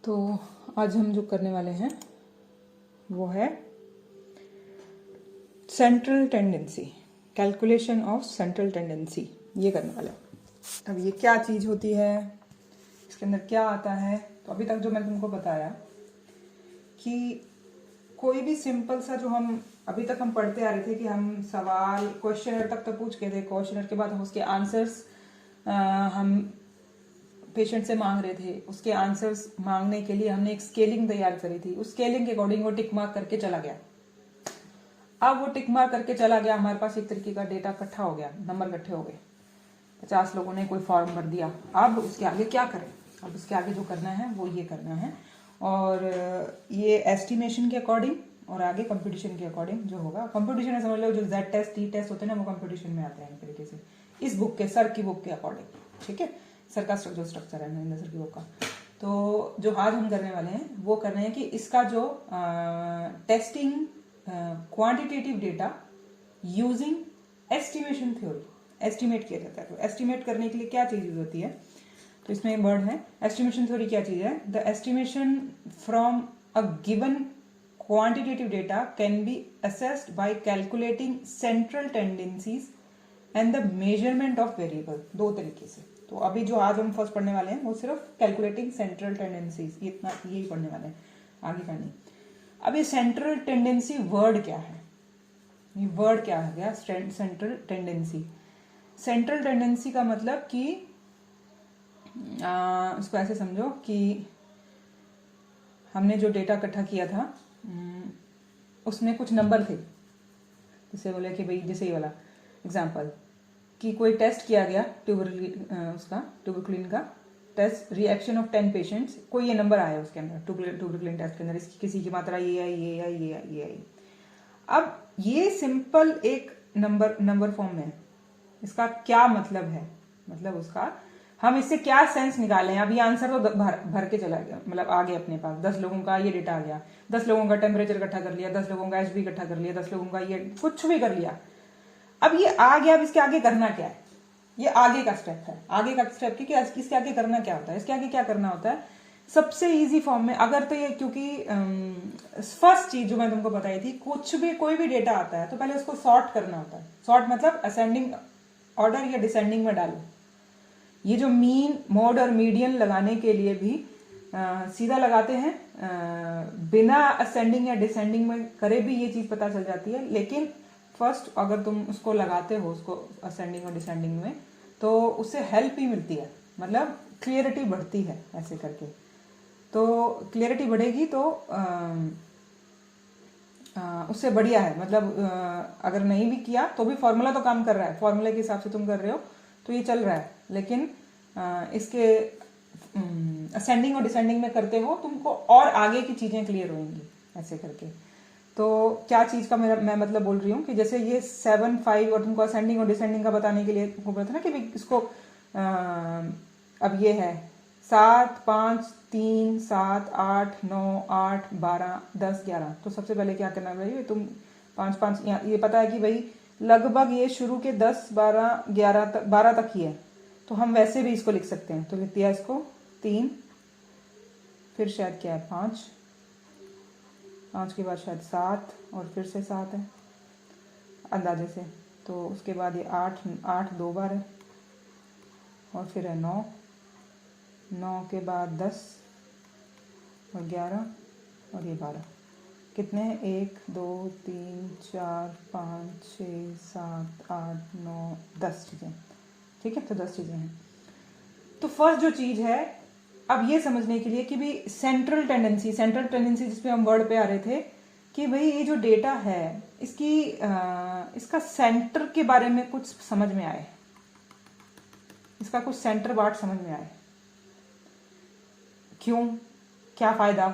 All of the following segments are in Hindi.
तो आज हम जो करने वाले हैं वो है central tendency, calculation of central tendency, ये करने वाले हैं। अब ये क्या चीज़ होती है, इसके अंदर क्या आता है। तो अभी तक जो मैंने तुमको बताया कि कोई भी सिंपल सा जो हम अभी तक हम पढ़ते आ रहे थे कि हम सवाल क्वेश्चनर तक तो पूछ के थे, क्वेश्चनर के बाद हम उसके आंसर्स हम पेशेंट से मांग रहे थे, उसके आंसर्स मांगने के लिए हमने एक स्केलिंग तैयार करी थी। उस स्केलिंग के अकॉर्डिंग वो टिक मार्क करके चला गया। अब वो टिक मार्क करके चला गया, हमारे पास एक तरीके का डेटा इकट्ठा हो गया, नंबर इकट्ठे हो गए, 50 लोगों ने कोई फॉर्म भर दिया। अब उसके आगे क्या करें? अब उसके आगे जो करना है वो ये करना है, और ये एस्टिमेशन के अकॉर्डिंग और आगे कंपटीशन के अकॉर्डिंग जो होगा। कंपटीशन है, समझ लो जो जेड टेस्ट टी टेस्ट होते हैं ना, वो कंपटीशन में आते हैं एक तरीके से, इस बुक के, सर की बुक के अकॉर्डिंग। ठीक है, सर का जो स्ट्रक्चर है नरेंद्र सर की बुक का। तो जो आज हम करने वाले हैं वो कर रहे हैं कि इसका जो testing quantitative data using estimation theory, estimate किया जाता है। तो एस्टिमेट करने के लिए क्या चीज यूज होती है, तो इसमें एक वर्ड है एस्टिमेशन थ्योरी। क्या चीज है? The estimation from a given quantitative data can be assessed bye calculating central tendencies and the measurement of variable. दो तरीके से। तो अभी जो आज हम फर्स्ट पढ़ने वाले हैं वो सिर्फ कैलकुलेटिंग सेंट्रल टेंडेंसीज, इतना यही पढ़ने वाले हैं, आगे का नहीं। अब ये सेंट्रल टेंडेंसी वर्ड क्या है, ये वर्ड क्या है गया सेंट्रल टेंडेंसी। सेंट्रल टेंडेंसी का मतलब कि उसको ऐसे समझो कि हमने जो डेटा इकट्ठा किया था उसमें कुछ नंबर थे। जैसे बोले कि भाई, जैसे ये वाला एग्जांपल कि कोई टेस्ट किया गया ट्यूबरक्लिन का टेस्ट, रिएक्शन ऑफ 10 पेशेंट्स, कोई ये नंबर आया उसके अंदर ट्यूबरक्लिन टेस्ट के अंदर, इसकी किसी की मात्रा ये आई, ये आई, ये आई, ये आई। अब ये सिंपल एक नंबर फॉर्म में है। इसका क्या मतलब है, मतलब उसका हम इससे क्या सेंस निकालें। अब ये आंसर तो भर के चला गया, मतलब आ गया अपने पास। 10 लोगों का ये डेटा आ गया, 10 लोगों का टेम्परेचर इकट्ठा कर लिया, 10 लोगों का एचबी इकट्ठा कर लिया, 10 लोगों का ये कुछ भी कर लिया। अब ये आ गया, अब इसके आगे करना क्या है, ये आगे का स्टेप है। आगे का स्टेप कि इसके आगे करना क्या होता है, इसके आगे क्या करना होता है सबसे इजी फॉर्म में। अगर तो ये, क्योंकि फर्स्ट चीज जो मैं तुमको बताई थी, कुछ भी कोई भी डेटा आता है तो पहले उसको सॉर्ट करना होता है। सॉर्ट मतलब असेंडिंग ऑर्डर या डिसेंडिंग में डालो। ये जो मीन, मोड और मीडियन लगाने के लिए भी सीधा लगाते हैं, बिना असेंडिंग या डिसेंडिंग में करे भी ये चीज पता चल जाती है। लेकिन फर्स्ट अगर तुम उसको लगाते हो, उसको असेंडिंग और डिसेंडिंग में, तो उससे हेल्प ही मिलती है, मतलब क्लियरिटी बढ़ती है ऐसे करके। तो क्लियरिटी बढ़ेगी तो उससे बढ़िया है। मतलब अगर नहीं भी किया तो भी फॉर्मूला तो काम कर रहा है, फॉर्मूले के हिसाब से तुम कर रहे हो तो ये चल रहा है। लेकिन इसके असेंडिंग और डिसेंडिंग में करते हो तुमको और आगे की चीजें क्लियर होंगी ऐसे करके। तो क्या चीज का मैं मतलब बोल रही हूँ कि जैसे ये 7, 5 और तुमको असेंडिंग और डिसेंडिंग का बताने के लिए तुमको बोला था ना कि इसको अब ये है 7, 5, 3, 7, 8, 9, 8, 12, 10, 11। तो सबसे पहले क्या करना भाई, तुम 5, 5 ये पता है कि भाई लगभग ये शुरू के 10, 12, 11 तक, 12 तक ही है। तो हम वैसे भी इसको लिख सकते हैं। तो लिख दिया इसको 3, फिर शायद क्या है 5, 5 के बाद शायद 7 और फिर से 7 है अंदाजे से। तो उसके बाद ये 8 2 बार है, और फिर है 9, 9 के बाद 10 और 11 और ये 12। कितने हैं? 1 2 3 4 5 6 7 8 9 10 चीज़ें। ठीक है, तो 10 चीज़ें हैं। तो फर्स्ट जो चीज़ है अब ये समझने के लिए कि भी सेंट्रल टेंडेंसी जिसपे हम वर्ड पे आ रहे थे कि भाई ये जो डेटा है इसकी इसका सेंटर के बारे में कुछ समझ में आए, इसका कुछ सेंटर पार्ट समझ में आए। क्यों, क्या फायदा,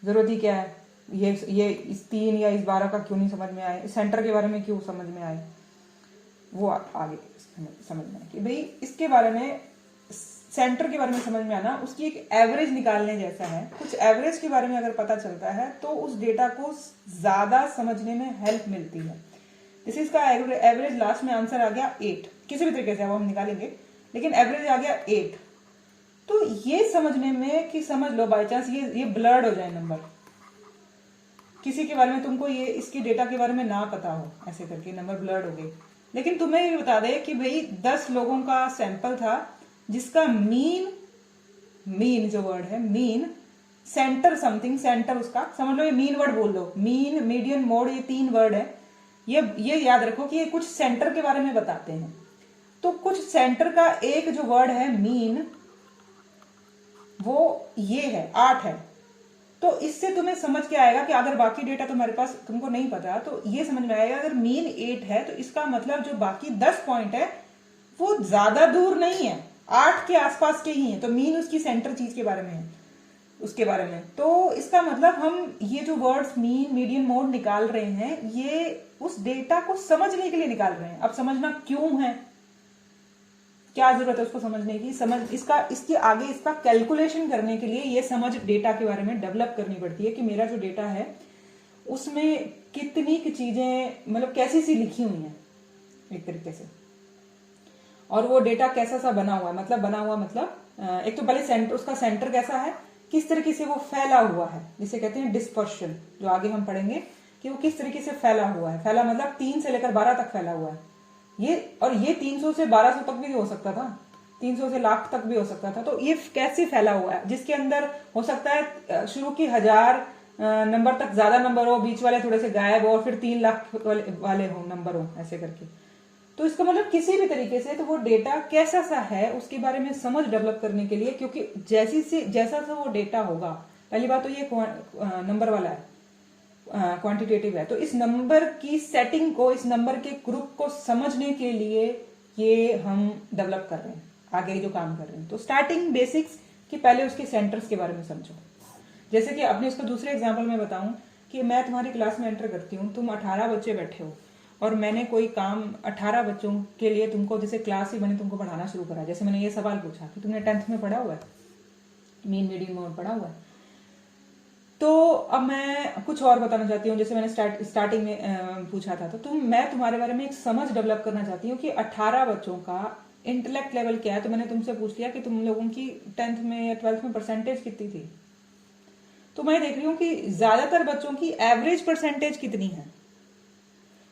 जरूरत ही क्या है, ये इस 3 या इस 12 का क्यों नहीं समझ में आए, सेंटर के बारे में क्यों समझ में आए, वो आगे समझना है कि भाई इसके बारे में, सेंटर के बारे में समझ में आना उसकी एक एवरेज निकालने जैसा है। कुछ एवरेज के बारे में अगर पता चलता है तो उस डेटा को ज्यादा समझने में हेल्प मिलती है। जैसे इसका एवरेज लास्ट में आंसर आ गया 8, किसी भी तरीके से वो हम निकालेंगे, लेकिन एवरेज आ गया 8। तो ये समझने में कि समझ लो बाय चांस ये ब्लर्ड हो जाए नंबर, किसी के बारे में तुमको ये इसकी डेटा के बारे में ना पता हो, ऐसे करके नंबर ब्लर्ड हो गए, लेकिन तुम्हें ये बता दे कि भाई 10 लोगों का सैंपल था जिसका मीन जो वर्ड है मीन, सेंटर समथिंग, सेंटर उसका समझ लो, ये मीन वर्ड बोल दो, मीन मीडियन मोड, ये 3 वर्ड है। ये याद रखो कि ये कुछ सेंटर के बारे में बताते हैं। तो कुछ सेंटर का एक जो वर्ड है मीन, वो ये है 8 है। तो इससे तुम्हें समझ के आएगा कि अगर बाकी डेटा तुम्हारे पास तुमको नहीं पता तो ये समझ में आएगा अगर मीन 8 है तो इसका मतलब जो बाकी 10 पॉइंट है वो ज्यादा दूर नहीं है, 8 के आसपास के ही है। तो मीन उसकी सेंटर चीज के बारे में है, उसके बारे में। तो इसका मतलब हम ये जो वर्ड्स मीन मीडियन मोड निकाल रहे हैं ये उस डेटा को समझने के लिए निकाल रहे हैं। अब समझना क्यों है, क्या जरूरत है उसको समझने की, इसके आगे इसका कैलकुलेशन करने के लिए ये समझ डेटा के बारे में डेवलप करनी पड़ती है कि मेरा जो डेटा है उसमें कितनी की चीजें मतलब कैसी सी लिखी हुई हैं एक तरीके से, और वो डेटा कैसा सा बना हुआ है, मतलब एक तो पहले उसका सेंटर कैसा है, किस तरीके से वो फैला हुआ है, जिसे कहते हैं डिस्पर्शन, जो आगे हम पढ़ेंगे कि वो किस तरीके से फैला हुआ है। फैला मतलब 3 से लेकर 12 तक फैला हुआ है ये, और ये 300 से 1200 तक भी हो सकता था, 300 से लाख तक भी हो सकता था। तो ये कैसे फैला हुआ है, जिसके अंदर हो सकता है शुरू की 1000 नंबर तक ज्यादा नंबर हो, बीच वाले थोड़े से गायब हो, और फिर 3 लाख वाले हो नंबर हो, ऐसे करके। तो इसका मतलब किसी भी तरीके से तो वो डेटा कैसा सा है उसके बारे में समझ डेवलप करने के लिए, क्योंकि जैसा सा वो डेटा होगा, पहली बात तो ये नंबर वाला है, क्वांटिटेटिव है, तो इस नंबर की सेटिंग को, इस नंबर के ग्रुप को समझने के लिए ये हम डेवलप कर रहे हैं, आगे जो काम कर रहे हैं। तो स्टार्टिंग बेसिक्स कि पहले उसके सेंटर्स के बारे में समझो। जैसे कि अपने उसका दूसरे एग्जाम्पल में बताऊं कि मैं तुम्हारी क्लास में एंटर करती हूँ, तुम 18 बच्चे बैठे हो और मैंने कोई काम 18 बच्चों के लिए तुमको, जैसे क्लास ही मैंने तुमको पढ़ाना शुरू करा। जैसे मैंने ये सवाल पूछा कि तुमने 10th में पढ़ा हुआ है, मीन मीडियन मोड पढ़ा हुआ है, तो अब मैं कुछ और बताना चाहती हूँ। जैसे मैंने स्टार्टिंग में पूछा था, तो मैं तुम्हारे बारे में एक समझ डेवलप करना चाहती हूँ कि 18 बच्चों का इंटेलेक्ट लेवल क्या है। तो मैंने तुमसे पूछ लिया कि तुम लोगों की 10th में या 12th में परसेंटेज कितनी थी। तो मैं देख रही हूँ कि ज्यादातर बच्चों की एवरेज परसेंटेज कितनी है,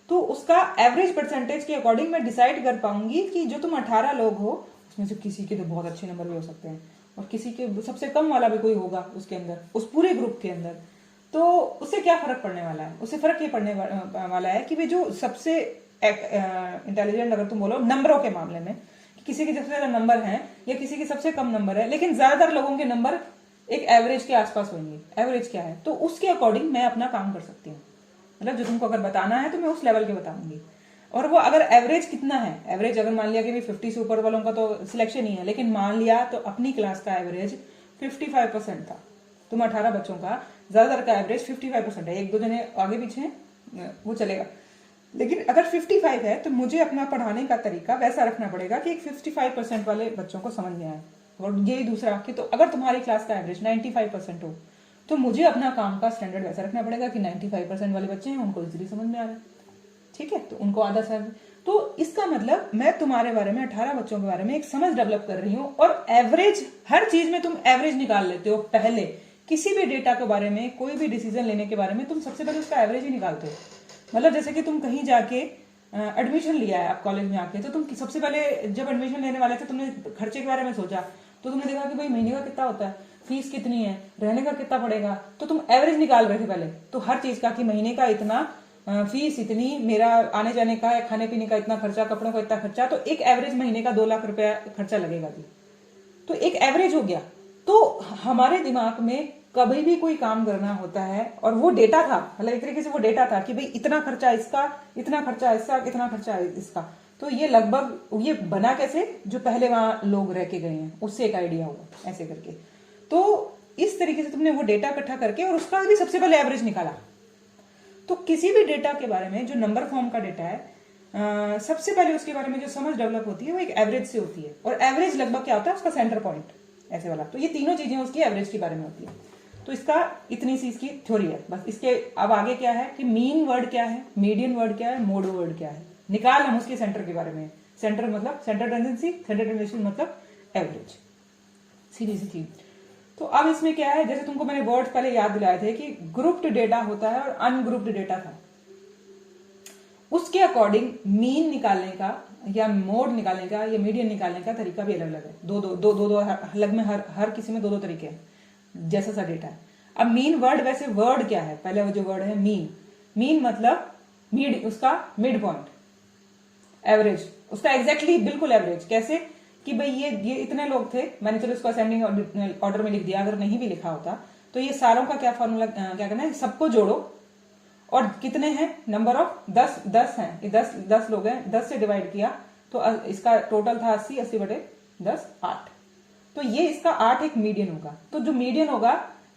तो उसका एवरेज परसेंटेज के अकॉर्डिंग मैं डिसाइड कर पाऊंगी कि जो तुम 18 लोग हो उसमें से किसी के तो बहुत अच्छे नंबर भी हो सकते हैं और किसी के सबसे कम वाला भी कोई होगा उसके अंदर, उस पूरे ग्रुप के अंदर। तो उससे क्या फर्क पड़ने वाला है, उससे फर्क ये पड़ने वाला है कि भाई जो सबसे इंटेलिजेंट, अगर तुम बोलो नंबरों के मामले में, कि किसी के सबसे ज्यादा नंबर है या किसी के सबसे कम नंबर है, लेकिन ज्यादातर लोगों के नंबर एक एवरेज के आसपास होंगे। एवरेज क्या है, तो उसके अकॉर्डिंग मैं अपना काम कर सकती हूँ। मतलब जो तुमको अगर बताना है तो मैं उस लेवल के बताऊंगी। और वो अगर एवरेज कितना है, एवरेज अगर मान लिया कि 50 से ऊपर वालों का तो सिलेक्शन ही है, लेकिन मान लिया तो अपनी क्लास का एवरेज 55% था, तुम 18 बच्चों का ज्यादातर का एवरेज 55% है, 1-2 जने आगे पीछे वो चलेगा, लेकिन अगर 55 है तो मुझे अपना पढ़ाने का तरीका वैसा रखना पड़ेगा कि एक 55% वाले बच्चों को समझ में आए। और यही दूसरा कि तो अगर तुम्हारी क्लास का एवरेज 95% हो तो मुझे अपना काम का स्टैंडर्ड वैसा रखना पड़ेगा कि 95% वाले बच्चे हैं उनको इजीली समझ में आ रहा है, ठीक है, तो उनको आधा समझ। तो इसका मतलब मैं तुम्हारे बारे में 18 बच्चों के बारे में एक समझ डेवलप कर रही हूँ। और एवरेज, हर चीज में तुम एवरेज निकाल लेते हो। पहले किसी भी डेटा के बारे में, कोई भी डिसीजन लेने के बारे में तुम सबसे पहले उसका एवरेज ही निकालते हो। मतलब जैसे कि तुम कहीं जाके एडमिशन लिया है आप कॉलेज में आके, तो तुम सबसे पहले जब एडमिशन लेने वाले थे तुमने खर्चे के बारे में सोचा, तो तुमने देखा कि भाई महीने का कितना होता है, फीस कितनी है, रहने का कितना पड़ेगा, तो तुम एवरेज निकाल रहे थे पहले तो हर चीज का कि महीने का इतना, फीस इतनी, मेरा आने जाने का, खाने पीने का इतना खर्चा, कपड़ों का इतना खर्चा, तो एक एवरेज महीने का 2 लाख रुपया खर्चा लगेगा जी, तो एक एवरेज हो गया। तो हमारे दिमाग में कभी भी कोई काम करना होता है और वो डेटा था, मतलब एक तरीके से वो डेटा था कि भाई इतना खर्चा इसका, इतना खर्चा इसका, इतना खर्चा इसका, तो ये लगभग ये बना कैसे, जो पहले वहां लोग रह के गए हैं उससे एक आइडिया हुआ ऐसे करके। तो इस तरीके से तुमने वो डेटा इकट्ठा करके और उसका भी सबसे पहले एवरेज निकाला। तो किसी भी डेटा के बारे में जो नंबर फॉर्म का डेटा है, सबसे पहले उसके बारे में जो समझ डेवलप होती है वो एक एवरेज से होती है। और एवरेज लगभग क्या होता है, उसका सेंटर पॉइंट ऐसे वाला। तो ये तीनों चीजें उसकी एवरेज के बारे में होती है। तो इसका इतनी सी इसकी थ्योरी है बस। इसके अब आगे क्या है कि मीन वर्ड क्या है, मीडियन वर्ड क्या है, मोड वर्ड क्या है, निकाल हम उसके सेंटर के बारे में। सेंटर मतलब सेंटर टेंडेंसी, सेंटर टेंडेंसी मतलब एवरेज। सीधी सी चीज। तो अब इसमें क्या है, जैसे तुमको मैंने वर्ड्स पहले याद दिलाए थे कि ग्रुप्ड डेटा होता है और अनग्रुप्ड डेटा था, उसके अकॉर्डिंग मीन निकालने का या मोड निकालने का या मीडियन निकालने का तरीका भी अलग अलग है। दो अलग में हर किसी में दो तरीके हैं जैसा सा डेटा है। अब मीन वर्ड, वैसे वर्ड क्या है, पहले वो जो वर्ड है मीन, मीन मतलब उसका मिड पॉइंट, एवरेज, उसका एग्जैक्टली बिल्कुल एवरेज। कैसे कि भाई ये इतने लोग थे, मैंने चलो इसको असेंडिंग ऑर्डर में लिख दिया, अगर नहीं भी लिखा होता तो ये सारों का क्या फॉर्मूला, क्या करना है, सबको जोड़ो और कितने हैं, नंबर ऑफ 10 हैं, ये 10 लोग हैं, 10 से डिवाइड किया तो इसका टोटल था 80 बटे 10 8। तो ये इसका 8 एक मीडियन होगा। तो जो मीडियन होगा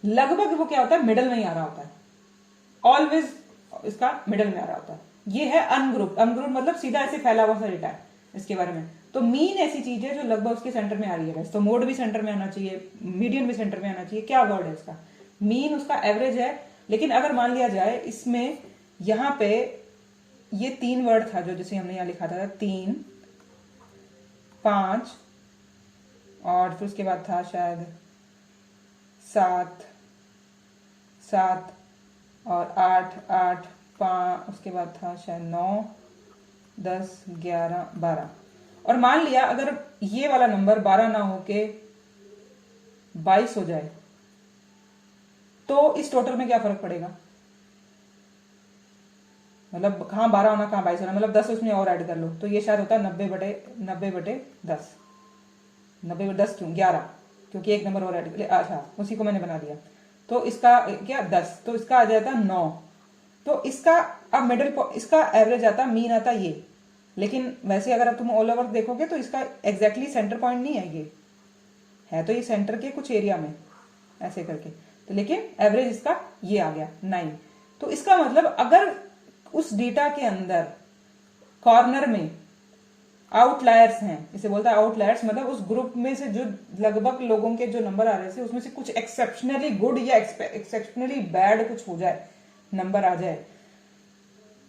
लगभग वो क्या होता है, मिडल में ही आ रहा होता है, ऑलवेज इसका मिडल में आ रहा होता है। ये है अनग्रुप। अनग्रुप मतलब सीधा ऐसे फैला हुआ सा डेटा है इसके बारे में। तो मीन ऐसी चीज है जो लगभग उसके सेंटर में आ रही है। तो मोड भी सेंटर में आना चाहिए, मीडियन भी सेंटर में आना चाहिए। क्या वर्ड है इसका, मीन उसका एवरेज है। लेकिन अगर मान लिया जाए इसमें यहां पे ये 3 वर्ड था जो जैसे हमने यहां लिखा था 3 5 और फिर उसके बाद था शायद 7 और 8 5, उसके बाद था शायद 9 10 11 12। और मान लिया अगर ये वाला नंबर 12 ना होके 22 हो जाए तो इस टोटल में क्या फर्क पड़ेगा, मतलब कहां 12 होना कहां 22 होना, मतलब 10 उसमें और ऐड कर लो तो ये शायद होता है 90 बटे 10। 90 बटे 10 क्यों, 11, क्योंकि एक नंबर और ऐड कर, अच्छा उसी को मैंने बना दिया। तो इसका क्या 10, तो इसका आ जाता 9। तो इसका अब मिडिल, इसका एवरेज आता, मीन आता ये। लेकिन वैसे अगर तुम ऑल ओवर देखोगे तो इसका एग्जैक्टली सेंटर पॉइंट नहीं है, ये है तो ये सेंटर के कुछ एरिया में ऐसे करके, तो लेकिन एवरेज इसका ये आ गया 9। तो इसका मतलब अगर उस डेटा के अंदर कॉर्नर में आउटलायर्स हैं, इसे बोलता है आउटलायर्स, मतलब उस ग्रुप में से जो लगभग लोगों के जो नंबर आ रहे थे उसमें से कुछ एक्सेप्शनली गुड या एक्सेप्शनली बैड कुछ हो जाए, नंबर आ जाए,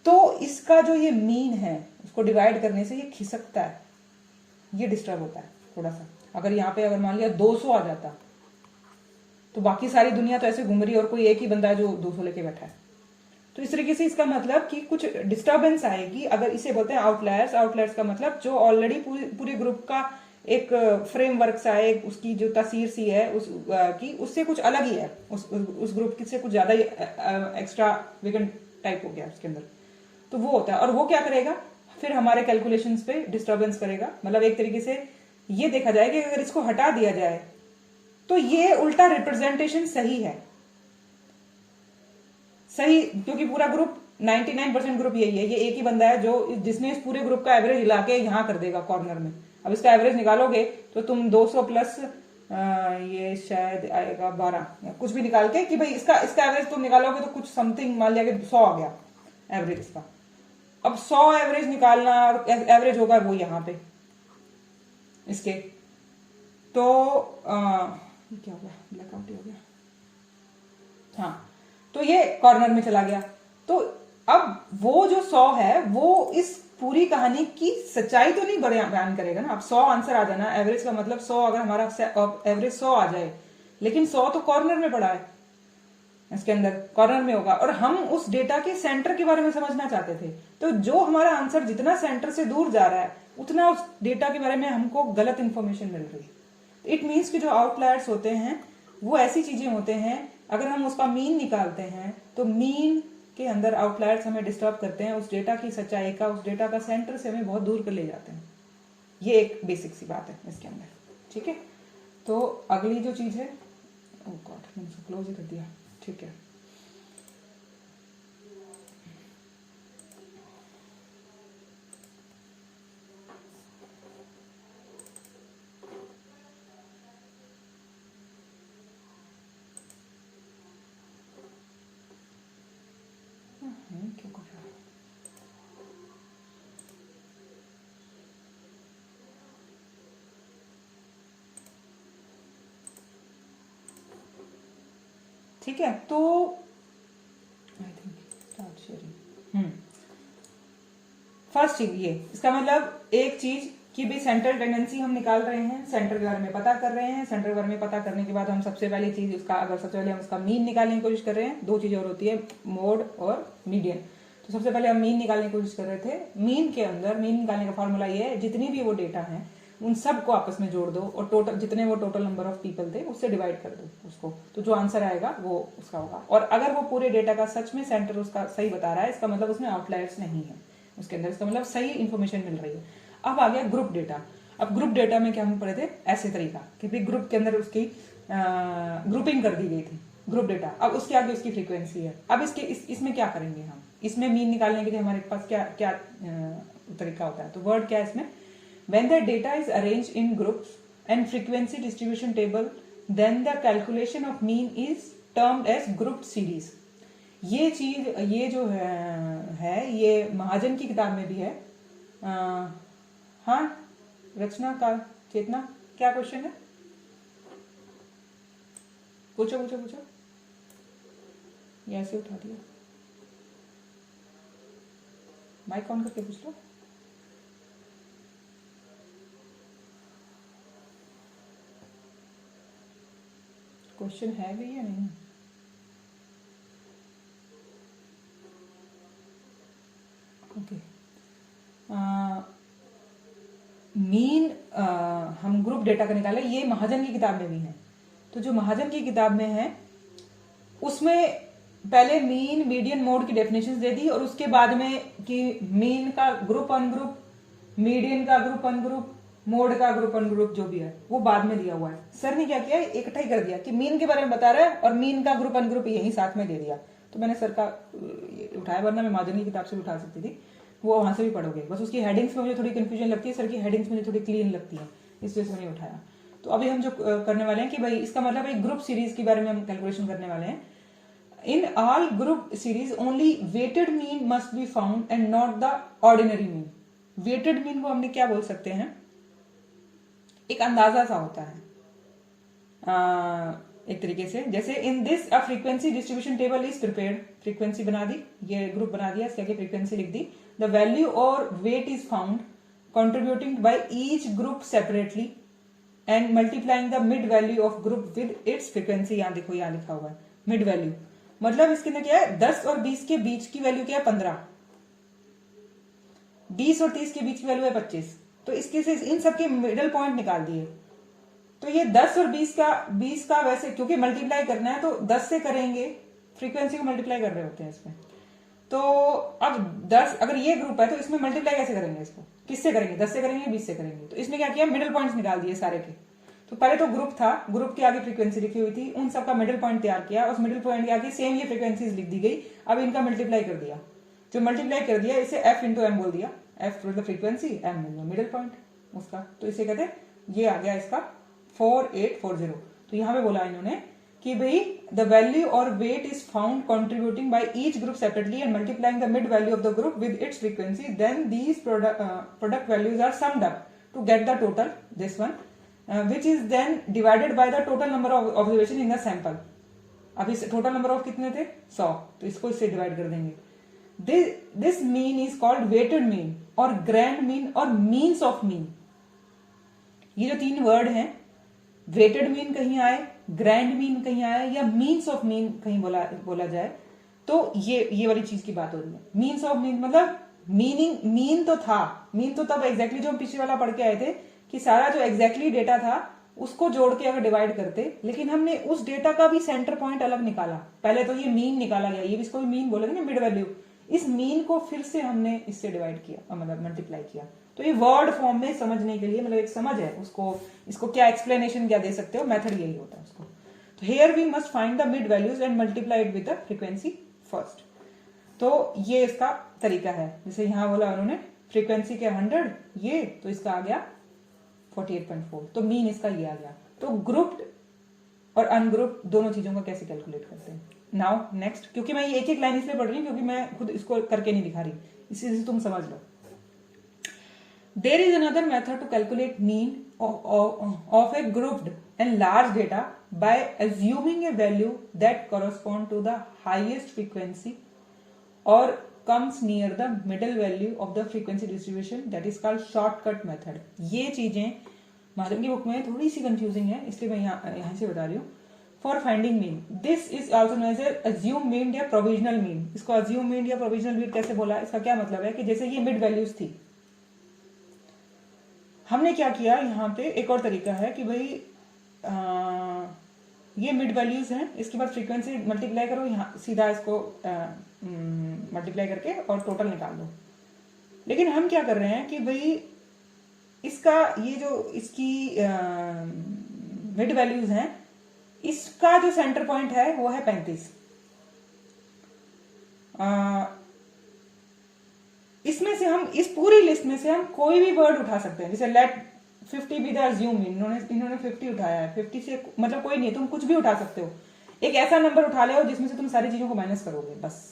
तो इसका जो ये मीन है उसको डिवाइड करने से ये खिसकता है, ये डिस्टर्ब होता है थोड़ा सा। अगर यहाँ पे अगर मान लिया 200 आ जाता तो बाकी सारी दुनिया तो ऐसे घूम रही है और कोई एक ही बंदा है जो 200 लेके बैठा है। तो इस तरीके से इसका मतलब कि कुछ डिस्टर्बेंस आएगी। अगर इसे बोलते हैं आउटलायर्स। आउटलायर्स का मतलब जो ऑलरेडी पूरे ग्रुप का एक फ्रेमवर्क सा है, उसकी जो तासीर सी है की उससे कुछ अलग ही है, उस ग्रुप से कुछ ज्यादा ही एक्स्ट्रा वेगेंट टाइप हो गया उसके अंदर, तो वो होता है। और वो क्या करेगा, फिर हमारे कैलकुलेशंस पे डिस्टर्बेंस करेगा। मतलब एक तरीके से ये देखा जाए कि अगर इसको हटा दिया जाए तो ये उल्टा रिप्रेजेंटेशन सही है, सही, क्योंकि पूरा ग्रुप 99% ग्रुप यही है, ये एक ही बंदा है जो जिसने इस पूरे ग्रुप का एवरेज हिला के यहां कर देगा कॉर्नर में। अब इसका एवरेज निकालोगे तो तुम 200 प्लस ये शायद आएगा 12 या कुछ भी निकाल के कि भाई इसका एवरेज तुम निकालोगे तो कुछ समथिंग मान लिया कि 100 आ गया एवरेज इसका। अब 100 एवरेज निकालना, एवरेज होगा वो यहाँ पे इसके, तो क्या हो गया, ब्लैकआउट हो गया, हाँ, तो ये कॉर्नर में चला गया। तो अब वो जो 100 है वो इस पूरी कहानी की सच्चाई तो नहीं बयान करेगा ना। अब 100 आंसर आ जाना, एवरेज का मतलब 100, अगर हमारा एवरेज 100 आ जाए, लेकिन 100 तो कॉर्नर में पड़ा है, इसके अंदर कॉर्नर में होगा, और हम उस डेटा के सेंटर के बारे में समझना चाहते थे। तो जो हमारा आंसर जितना सेंटर से दूर जा रहा है उतना उस डेटा के बारे में हमको गलत इंफॉर्मेशन मिल रही है। इट मीन्स कि जो आउटलायर्स होते हैं वो ऐसी चीजें होते हैं, अगर हम उसका मीन निकालते हैं तो मीन के अंदर आउटलायर्स हमें डिस्टर्ब करते हैं, उस डेटा की सच्चाई का, उस डेटा का सेंटर से हमें बहुत दूर कर ले जाते हैं। ये एक बेसिक सी बात है इसके अंदर, ठीक है। तो अगली जो चीज है, ओह गॉड मैंने इसको क्लोज ही कर दिया, ठीक है। क्यों कर रहा है? ठीक है, तो I think start sharing. First चीज ये, इसका मतलब एक चीज कि भाई सेंट्रल टेंडेंसी हम निकाल रहे हैं, सेंटर के बारे में पता कर रहे हैं। सेंटर के बारे में पता करने के बाद हम सबसे पहली चीज उसका, अगर सबसे पहले हम उसका मीन निकालने की कोशिश कर रहे हैं, दो चीजें और होती है, मोड और मीडियन। तो सबसे पहले हम मीन निकालने की कोशिश कर रहे थे। मीन के अंदर मीन निकालने का फॉर्मूला ये है, जितनी भी वो डेटा है उन सब को आपस में जोड़ दो और टोटल जितने वो टोटल नंबर ऑफ पीपल थे उससे डिवाइड कर दो उसको, तो जो आंसर आएगा वो उसका होगा। और अगर वो पूरे डेटा का सच में सेंटर उसका सही बता रहा है, इसका मतलब उसमें आउटलायर्स नहीं है उसके अंदर, इसका मतलब सही इंफॉर्मेशन मिल रही है। अब आ गया ग्रुप डेटा। अब ग्रुप डेटा में क्या हम पढ़े थे, ऐसे तरीका कि भाई ग्रुप के अंदर उसकी ग्रुपिंग कर दी गई थी ग्रुप डेटा। अब उसके आगे उसकी फ्रीक्वेंसी है। अब इसमें क्या करेंगे हम, इसमें मीन निकालने के लिए हमारे पास क्या क्या तरीका होता है। तो वर्ड क्या है इसमें, when the data is arranged in groups and frequency distribution table, then the calculation of mean is termed as grouped series. ये चीज, ये जो है ये महाजन की किताब में भी है। हाँ रचना का चेतना, क्या क्वेश्चन है, पूछो पूछो पूछो। ये ऐसे उठा दिया, माइक ऑन करके पूछ लो। क्वेश्चन है भी या नहीं, ओके। मीन हम ग्रुप डेटा का निकाले, ये महाजन की किताब में भी है। तो जो महाजन की किताब में है उसमें पहले मीन मीडियन मोड की डेफिनेशन दे दी और उसके बाद में कि मीन का ग्रुप अनग्रुप, मीडियन का ग्रुप अनग्रुप, मोड का ग्रुप अनग्रुप जो भी है वो बाद में दिया हुआ है। सर ने क्या किया, इकट्ठा ही कर दिया कि मीन के बारे में बता रहा है और मीन का ग्रुप अनग्रुप यही साथ में दे दिया। तो मैंने सर का उठाया, वरना मैं महाजन की किताब से भी उठा सकती थी, वो वहां से भी पढ़ोगे। बस उसकी हेडिंग्स में मुझे थोड़ी कंफ्यूजन लगती है, सर की हेडिंग्स मुझे थोड़ी क्लीन लगती है, इस वजह से मैंने उठाया। तो अभी हम जो करने वाले हैं कि भाई इसका मतलब एक ग्रुप सीरीज के बारे में हम कैलकुलेशन करने वाले हैं। In all group series only weighted mean must be found and not the ordinary mean. Weighted mean को हमने क्या बोल सकते हैं, एक अंदाजा सा होता है एक तरीके से। जैसे in this a frequency distribution table is prepared, frequency बना दी, ये ग्रुप बना दिया, इसके आगे फ्रीक्वेंसी लिख दी। द वैल्यू और weight is found contributing by each group separately and multiplying the mid value of group with its frequency. यहां देखो, यहां लिखा हुआ है मिड वैल्यू, मतलब इसके अंदर क्या है, 10 और 20 के बीच की वैल्यू क्या है 15, 20 और 30 के बीच की वैल्यू है 25। तो इसके से इन सबके मिडल पॉइंट निकाल दिए। तो ये 10 और 20 का वैसे क्योंकि मल्टीप्लाई करना है तो 10 से करेंगे, फ्रीक्वेंसी को मल्टीप्लाई कर रहे होते हैं इसमें। तो अब 10 अगर ये ग्रुप है तो इसमें मल्टीप्लाई कैसे करेंगे, इसको किससे करेंगे, 10 से करेंगे 20 से करेंगे। तो इसमें क्या किया, मिडिल पॉइंट्स निकाल दिए सारे के। तो पहले तो ग्रुप था, ग्रुप के आगे फ्रीक्वेंसी लिखी हुई थी, उन सबका मिडिल पॉइंट तैयार किया, उस मिडिल पॉइंट के आगे सेम ये फ्रीक्वेंसीज लिख दी गई। अब इनका मल्टीप्लाई कर दिया, जो मल्टीप्लाई कर दिया इसे f इंटू एम बोल दिया, f मतलब फ्रीक्वेंसी, m मिडिल पॉइंट उसका। तो इसे कहते हैं, ये आ गया इसका 4840। तो यहां पे बोला इन्होंने कि भाई द वैल्यू और weight is found contributing by each group separately and multiplying the mid value of the group with its frequency, then these product values are summed up to get the total, this one which is then divided by the total number of observation in the sample। अब इस टोटल नंबर ऑफ कितने थे 100, तो इसको इससे डिवाइड कर देंगे। This mean is called weighted mean और ग्रैंड मीन और मीन्स ऑफ मीन। ये जो तीन वर्ड हैं, वेटेड मीन कहीं आए, ग्रैंड मीन कहीं आए या मीन्स ऑफ मीन कहीं बोला जाए, तो ये वाली चीज की बात हो रही है। मीन्स ऑफ मीन मतलब मीनिंग, मीन तो था, मीन तो तब एग्जैक्टली जो हम पिछले वाला पढ़ के आए थे कि सारा जो एग्जैक्टली डेटा था उसको जोड़ के अगर डिवाइड करते, लेकिन हमने उस डेटा का भी सेंटर पॉइंट अलग निकाला। पहले तो ये मीन निकाला गया, ये भी इसको भी मीन बोलेंगे ना, मिड वैल्यू। इस मीन को फिर से हमने इससे डिवाइड किया, मतलब मल्टीप्लाई किया। तो ये वर्ड फॉर्म में समझने के लिए, मतलब एक समझ है उसको, इसको क्या एक्सप्लेनेशन क्या दे सकते हो, मेथड यही होता है उसको। तो here we must find the mid values and multiply it with the frequency first. तो ये इसका तरीका है। जैसे यहां बोला उन्होंने फ्रीक्वेंसी के 100, ये तो इसका आ गया 48.4, तो मीन इसका ये आ गया। तो ग्रुप्ड और अनग्रुप्ड दोनों चीजों का कैसे कैलकुलेट करते हैं। नाउ नेक्स्ट, क्योंकि मैं ये एक एक लाइन इसलिए पढ़ रही हूँ क्योंकि मैं खुद इसको करके नहीं दिखा रही, इसी से तुम समझ लो। There is another method to calculate mean of a grouped and large data by assuming a value that correspond to the highest frequency और comes near the middle value of the frequency distribution, that is called shortcut method. ये चीजें माध्यम की बुक में थोड़ी सी कंफ्यूजिंग है, इसलिए मैं यहाँ से बता रही हूँ. For finding mean, this is also known as assume mean या प्रोविजनल मीन. इसको अज्यूम मीन या प्रोविजनल मीन कैसे बोला, इसका क्या मतलब है कि जैसे ये मिड वैल्यूज थी, हमने क्या किया यहाँ पे, एक और तरीका है कि भाई ये मिड वैल्यूज हैं, इसके बाद फ्रीक्वेंसी मल्टीप्लाई करो, यहाँ सीधा इसको मल्टीप्लाई करके और टोटल निकाल दो. लेकिन हम क्या कर रहे हैं कि भाई इसका ये जो इसकी मिड वैल्यूज हैं, इसका जो सेंटर पॉइंट है वो है 35. इसमें से हम इस पूरी लिस्ट में से हम कोई भी वर्ड उठा सकते हैं. जैसे let 50 be the assume mean, इन्होंने 50 उठाया है. 50 से मतलब कोई नहीं, तुम कुछ भी उठा सकते हो. एक ऐसा नंबर उठा ले जिसमें से तुम सारी चीजों को माइनस करोगे, बस.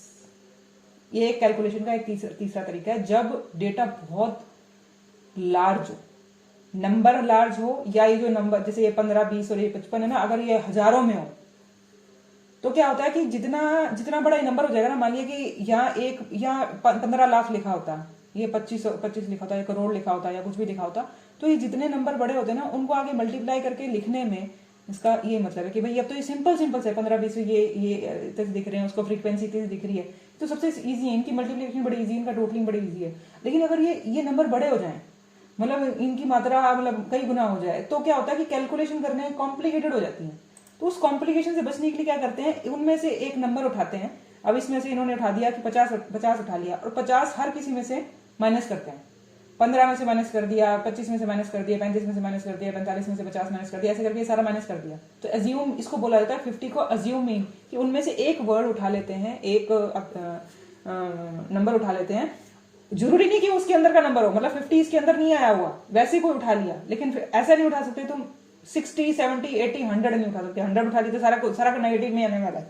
ये एक कैलकुलेशन का एक तीसरा तरीका है. जब डेटा बहुत लार्ज हो, नंबर लार्ज हो, या ये जो नंबर जैसे ये 15, 20 और ये 55 है ना, अगर ये हजारों में हो तो क्या होता है कि जितना बड़ा ये नंबर हो जाएगा ना, मान लिया कि यहाँ 15 लाख लिखा होता, ये 25 लिखा होता, या करोड़ लिखा होता, या कुछ भी लिखा होता, तो ये जितने नंबर बड़े होते हैं ना, उनको आगे मल्टीप्लाई करके लिखने में इसका ये मतलब है कि भाई अब तो ये सिंपल से 15, 20 ये तक दिख रहे हैं, उसको फ्रीक्वेंसी दिख रही है, तो सबसे इजी है. इनकी मल्टीप्लिकेशन बड़ी इजी है, इनका टोटलिंग बड़ी इजी है. लेकिन अगर ये नंबर बड़े हो जाए, मतलब इनकी मात्रा मतलब कई गुना हो जाए, तो क्या होता है कि कैलकुलेशन करने कॉम्प्लिकेटेड हो जाती है. तो उस कॉम्प्लिकेशन से बचने के लिए क्या करते हैं, उनमें से एक नंबर उठाते हैं. अब इसमें से इन्होंने उठा दिया कि 50 उठा लिया, और 50 हर किसी में से माइनस करते हैं. 15 में से माइनस कर दिया, 25 में से माइनस कर दिया, 35 में से माइनस कर दिया, 45 में से 50 माइनस कर दिया, ऐसे करके सारा माइनस कर दिया. तो अज्यूम इसको बोला जाता है 50 को अज्यूम मीन, कि उनमें से एक वर्ड उठा लेते हैं, एक नंबर उठा लेते हैं. जरूरी नहीं कि उसके अंदर का नंबर हो, मतलब 50 इसके अंदर नहीं आया हुआ, वैसे कोई उठा लिया. लेकिन ऐसा नहीं उठा सकते तुम 60, 70, 80, 100 नहीं उठा सकते. 100 उठा ली तो सारा नेगेटिव में आने वाला है.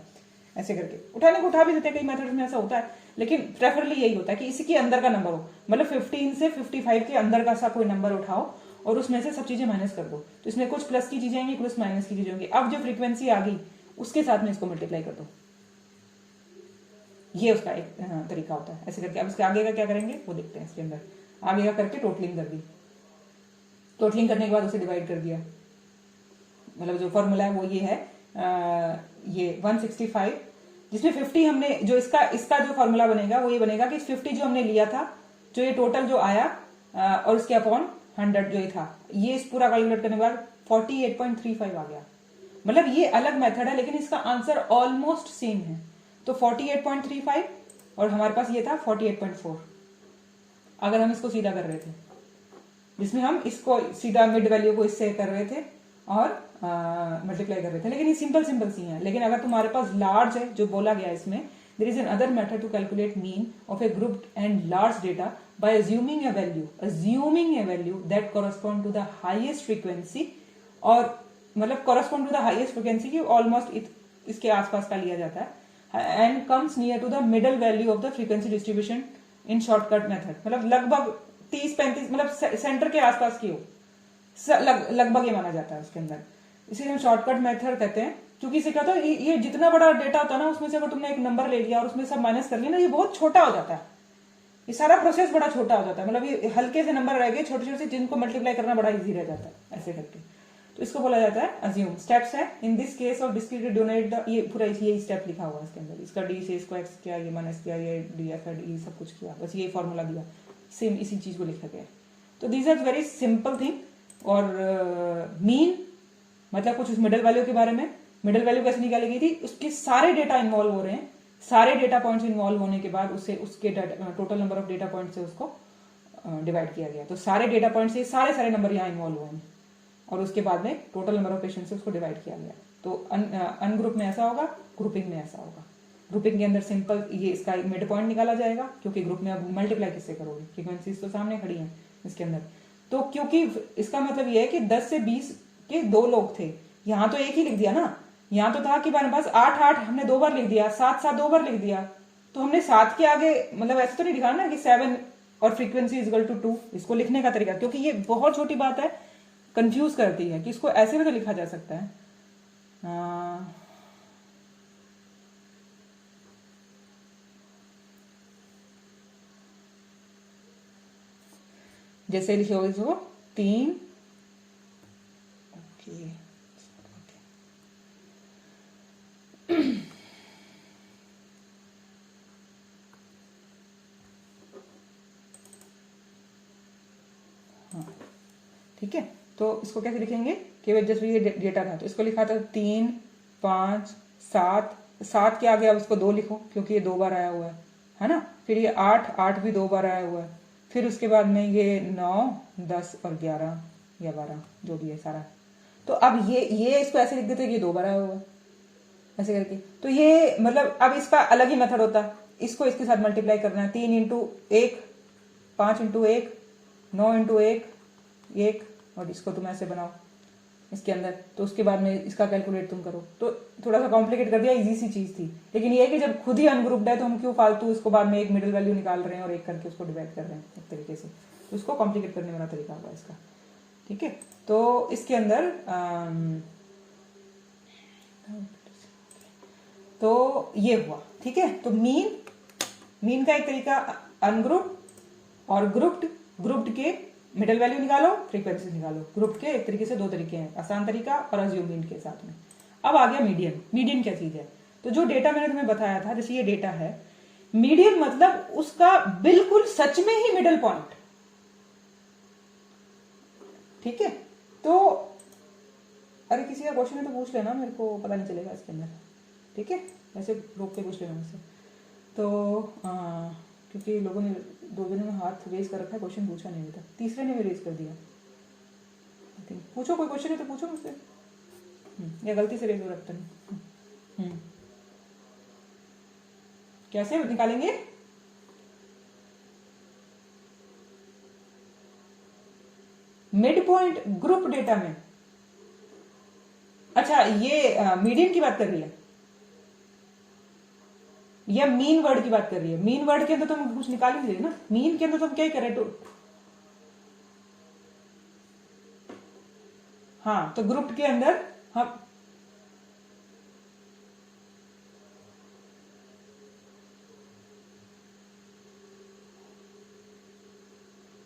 ऐसे करके उठाने को उठा भी देते हैं, कई मेथड्स में ऐसा होता है, लेकिन प्रेफरली यही होता है कि इसी के अंदर का नंबर हो. मतलब 15 से 55 के अंदर का सा कोई नंबर उठाओ और उसमें से सब चीजें माइनस कर दो. तो इसमें कुछ प्लस की चीजें आएंगी, कुछ माइनस की चीजें होंगी. अब जो फ्रीक्वेंसी आ गई उसके साथ में इसको मल्टीप्लाई कर दो. ये उसका एक तरीका होता है. ऐसे करके अब इसके आगे का क्या करेंगे वो देखते हैं. इसके अंदर आगे का करके टोटलिंग कर दी. टोटलिंग करने के बाद उसे डिवाइड कर दिया. मतलब जो फॉर्मूला है वो ये है, ये 165, जिसमें 50 हमने जो इसका जो फॉर्मूला बनेगा वो ये बनेगा कि 50 जो हमने लिया था, जो ये टोटल जो आया और उसके अपॉन 100 जो ये था, ये इस पूरा कैलकुलेट करने के बाद 48.35 आ गया. मतलब ये अलग मेथड है, लेकिन इसका आंसर ऑलमोस्ट सेम है. तो 48.35 और हमारे पास ये था 48.4. अगर हम इसको सीधा कर रहे थे, जिसमें हम इसको सीधा मिड वैल्यू को इससे कर रहे थे और मल्टीप्लाई कर रहे थे, लेकिन ये सिंपल सी है. लेकिन अगर तुम्हारे पास लार्ज है, जो बोला गया इसमें, there is an other method to calculate mean of a group and large data by assuming a value that correspond to the highest frequency, और मतलब correspond to the highest frequency की ऑलमोस्ट इसके आसपास का लिया जाता है, and comes near to the middle value of the frequency distribution in shortcut method. मतलब लगभग 30-35, मतलब सेंटर के आसपास की हो, लगभग ये माना जाता है उसके अंदर. इसे हम शॉर्टकट मेथड कहते हैं. क्योंकि इसे क्या होता है, ये जितना बड़ा डेटा होता है ना, उसमें से अगर तुमने एक नंबर ले लिया और उसमें सब माइनस कर लिया ना, ये बहुत छोटा हो जाता है. ये सारा प्रोसेस बड़ा छोटा हो जाता है. मतलब ये हल्के से नंबर रह गए छोटे से, जिनको मल्टीप्लाई करना बड़ा इजी रह जाता है ऐसे करके. तो इसको बोला जाता है अज्यूम. स्टेप्स है, इन this case of discrete donate the, ये पूरा यही स्टेप लिखा हुआ है इसके अंदर. इसका डी से इसको एक्स किया, ये माइनस किया, ये डी एफ डी सब कुछ किया, बस ये फॉर्मूला दिया, सेम इसी चीज को लिखा गया. तो these are very simple thing. और मीन मतलब कुछ उस मिडल वैल्यू के बारे में, मिडल वैल्यू कैसे निकाली गई थी, उसके सारे डेटा इन्वॉल्व हो रहे हैं. सारे डेटा पॉइंट्स इन्वॉल्व होने के बाद उसके total number of data point से उसको डिवाइड किया गया. तो सारे डेटा पॉइंट से सारे नंबर यहाँ इन्वॉल्व हुए हैं, और उसके बाद में टोटल नंबर ऑफ पेशेंट से उसको डिवाइड किया गया. तो अनग्रुप में ऐसा होगा, ग्रुपिंग में ऐसा होगा. ग्रुपिंग के अंदर सिंपल ये इसका मिड पॉइंट निकाला जाएगा, क्योंकि ग्रुप में अब मल्टीप्लाई किससे करोगे, फ्रीक्वेंसीज तो सामने खड़ी है इसके अंदर. तो क्योंकि इसका मतलब ये है कि 10 से 20 के 2 लोग थे, यहाँ तो एक ही लिख दिया ना. यहाँ तो था कि हमारे पास 8 हमने 2 बार लिख दिया, 7 2 बार लिख दिया. तो हमने 7 के आगे मतलब ऐसे तो नहीं लिखा ना कि 7 और फ्रीक्वेंसी इज इक्वल टू 2. इसको लिखने का तरीका, क्योंकि ये बहुत छोटी बात है, कंफ्यूज करती है कि इसको ऐसे भी तो लिखा जा सकता है. जैसे लिखे हो इसको 3, ओके हाँ ठीक है। तो इसको कैसे लिखेंगे कि जैसे ये डेटा था तो इसको लिखा था 3, 5, 7, 7 के आगे अब इसको 2 लिखो क्योंकि ये 2 बार आया हुआ है ना। फिर ये 8, 8 भी 2 बार आया हुआ है। फिर उसके बाद में ये 9, 10 और 11 या 12 जो भी है सारा। तो अब ये इसको ऐसे लिख देते कि ये 2 बार आया हुआ है ऐसे करके। तो ये मतलब अब इसका अलग ही मेथड होता है, इसको इसके साथ मल्टीप्लाई करना है। 3 इंटू 1, 5 इंटू 1, 9 इंटू 1, 1 और इसको तुम ऐसे बनाओ इसके अंदर। तो उसके बाद में इसका कैलकुलेट तुम करो। तो थोड़ा सा कॉम्प्लिकेट कर दिया, इजी सी चीज थी। लेकिन ये है कि जब खुद ही अनग्रुप्ड है तो हम क्यों फालतू इसको बाद में एक मिडिल वैल्यू निकाल रहे हैं और एक करके उसको डिवाइड कर रहे हैं एक तरीके से। तो उसको कॉम्प्लिकेट करने वाला तरीका होगा इसका, ठीक है। तो इसके अंदर तो ये हुआ, ठीक है। तो मीन का एक तरीका अनग्रुप्ड और ग्रुप्ड के मिडिल वैल्यू निकालो, फ्रीक्वेंसी निकालो। ग्रुप के एक तरीके से 2 तरीके हैं, आसान तरीका और अज्यूम मीन के साथ में। अब आ गया मीडियन। मीडियन क्या चीज है? तो जो डेटा मैंने तुम्हें बताया था, जैसे ये डेटा है, मीडियन मतलब उसका बिल्कुल सच में ही मिडिल पॉइंट, ठीक है। तो अरे किसी का क्वेश्चन है तो पूछ लेना, मेरे को पता नहीं चलेगा इसके अंदर, ठीक है। ऐसे रोक के पूछ लेना मुझसे। तो क्योंकि लोगों ने 2 जनों ने हाथ रेज कर रखा है, क्वेश्चन पूछा नहीं अभी तक। तीसरे ने भी रेज कर दिया। पूछो, कोई क्वेश्चन है तो पूछो मुझसे, या गलती से रेज हो रखता नहीं। कैसे निकालेंगे? मिड पॉइंट ग्रुप डेटा में। अच्छा, ये मीडियन की बात कर रही है या मीन वर्ड की बात कर रही है? मीन वर्ड के अंदर तुम कुछ निकाल ही नहीं रहे ना। मीन के अंदर तुम क्या ही कर रहे हो? हाँ, तो ग्रुप के अंदर हम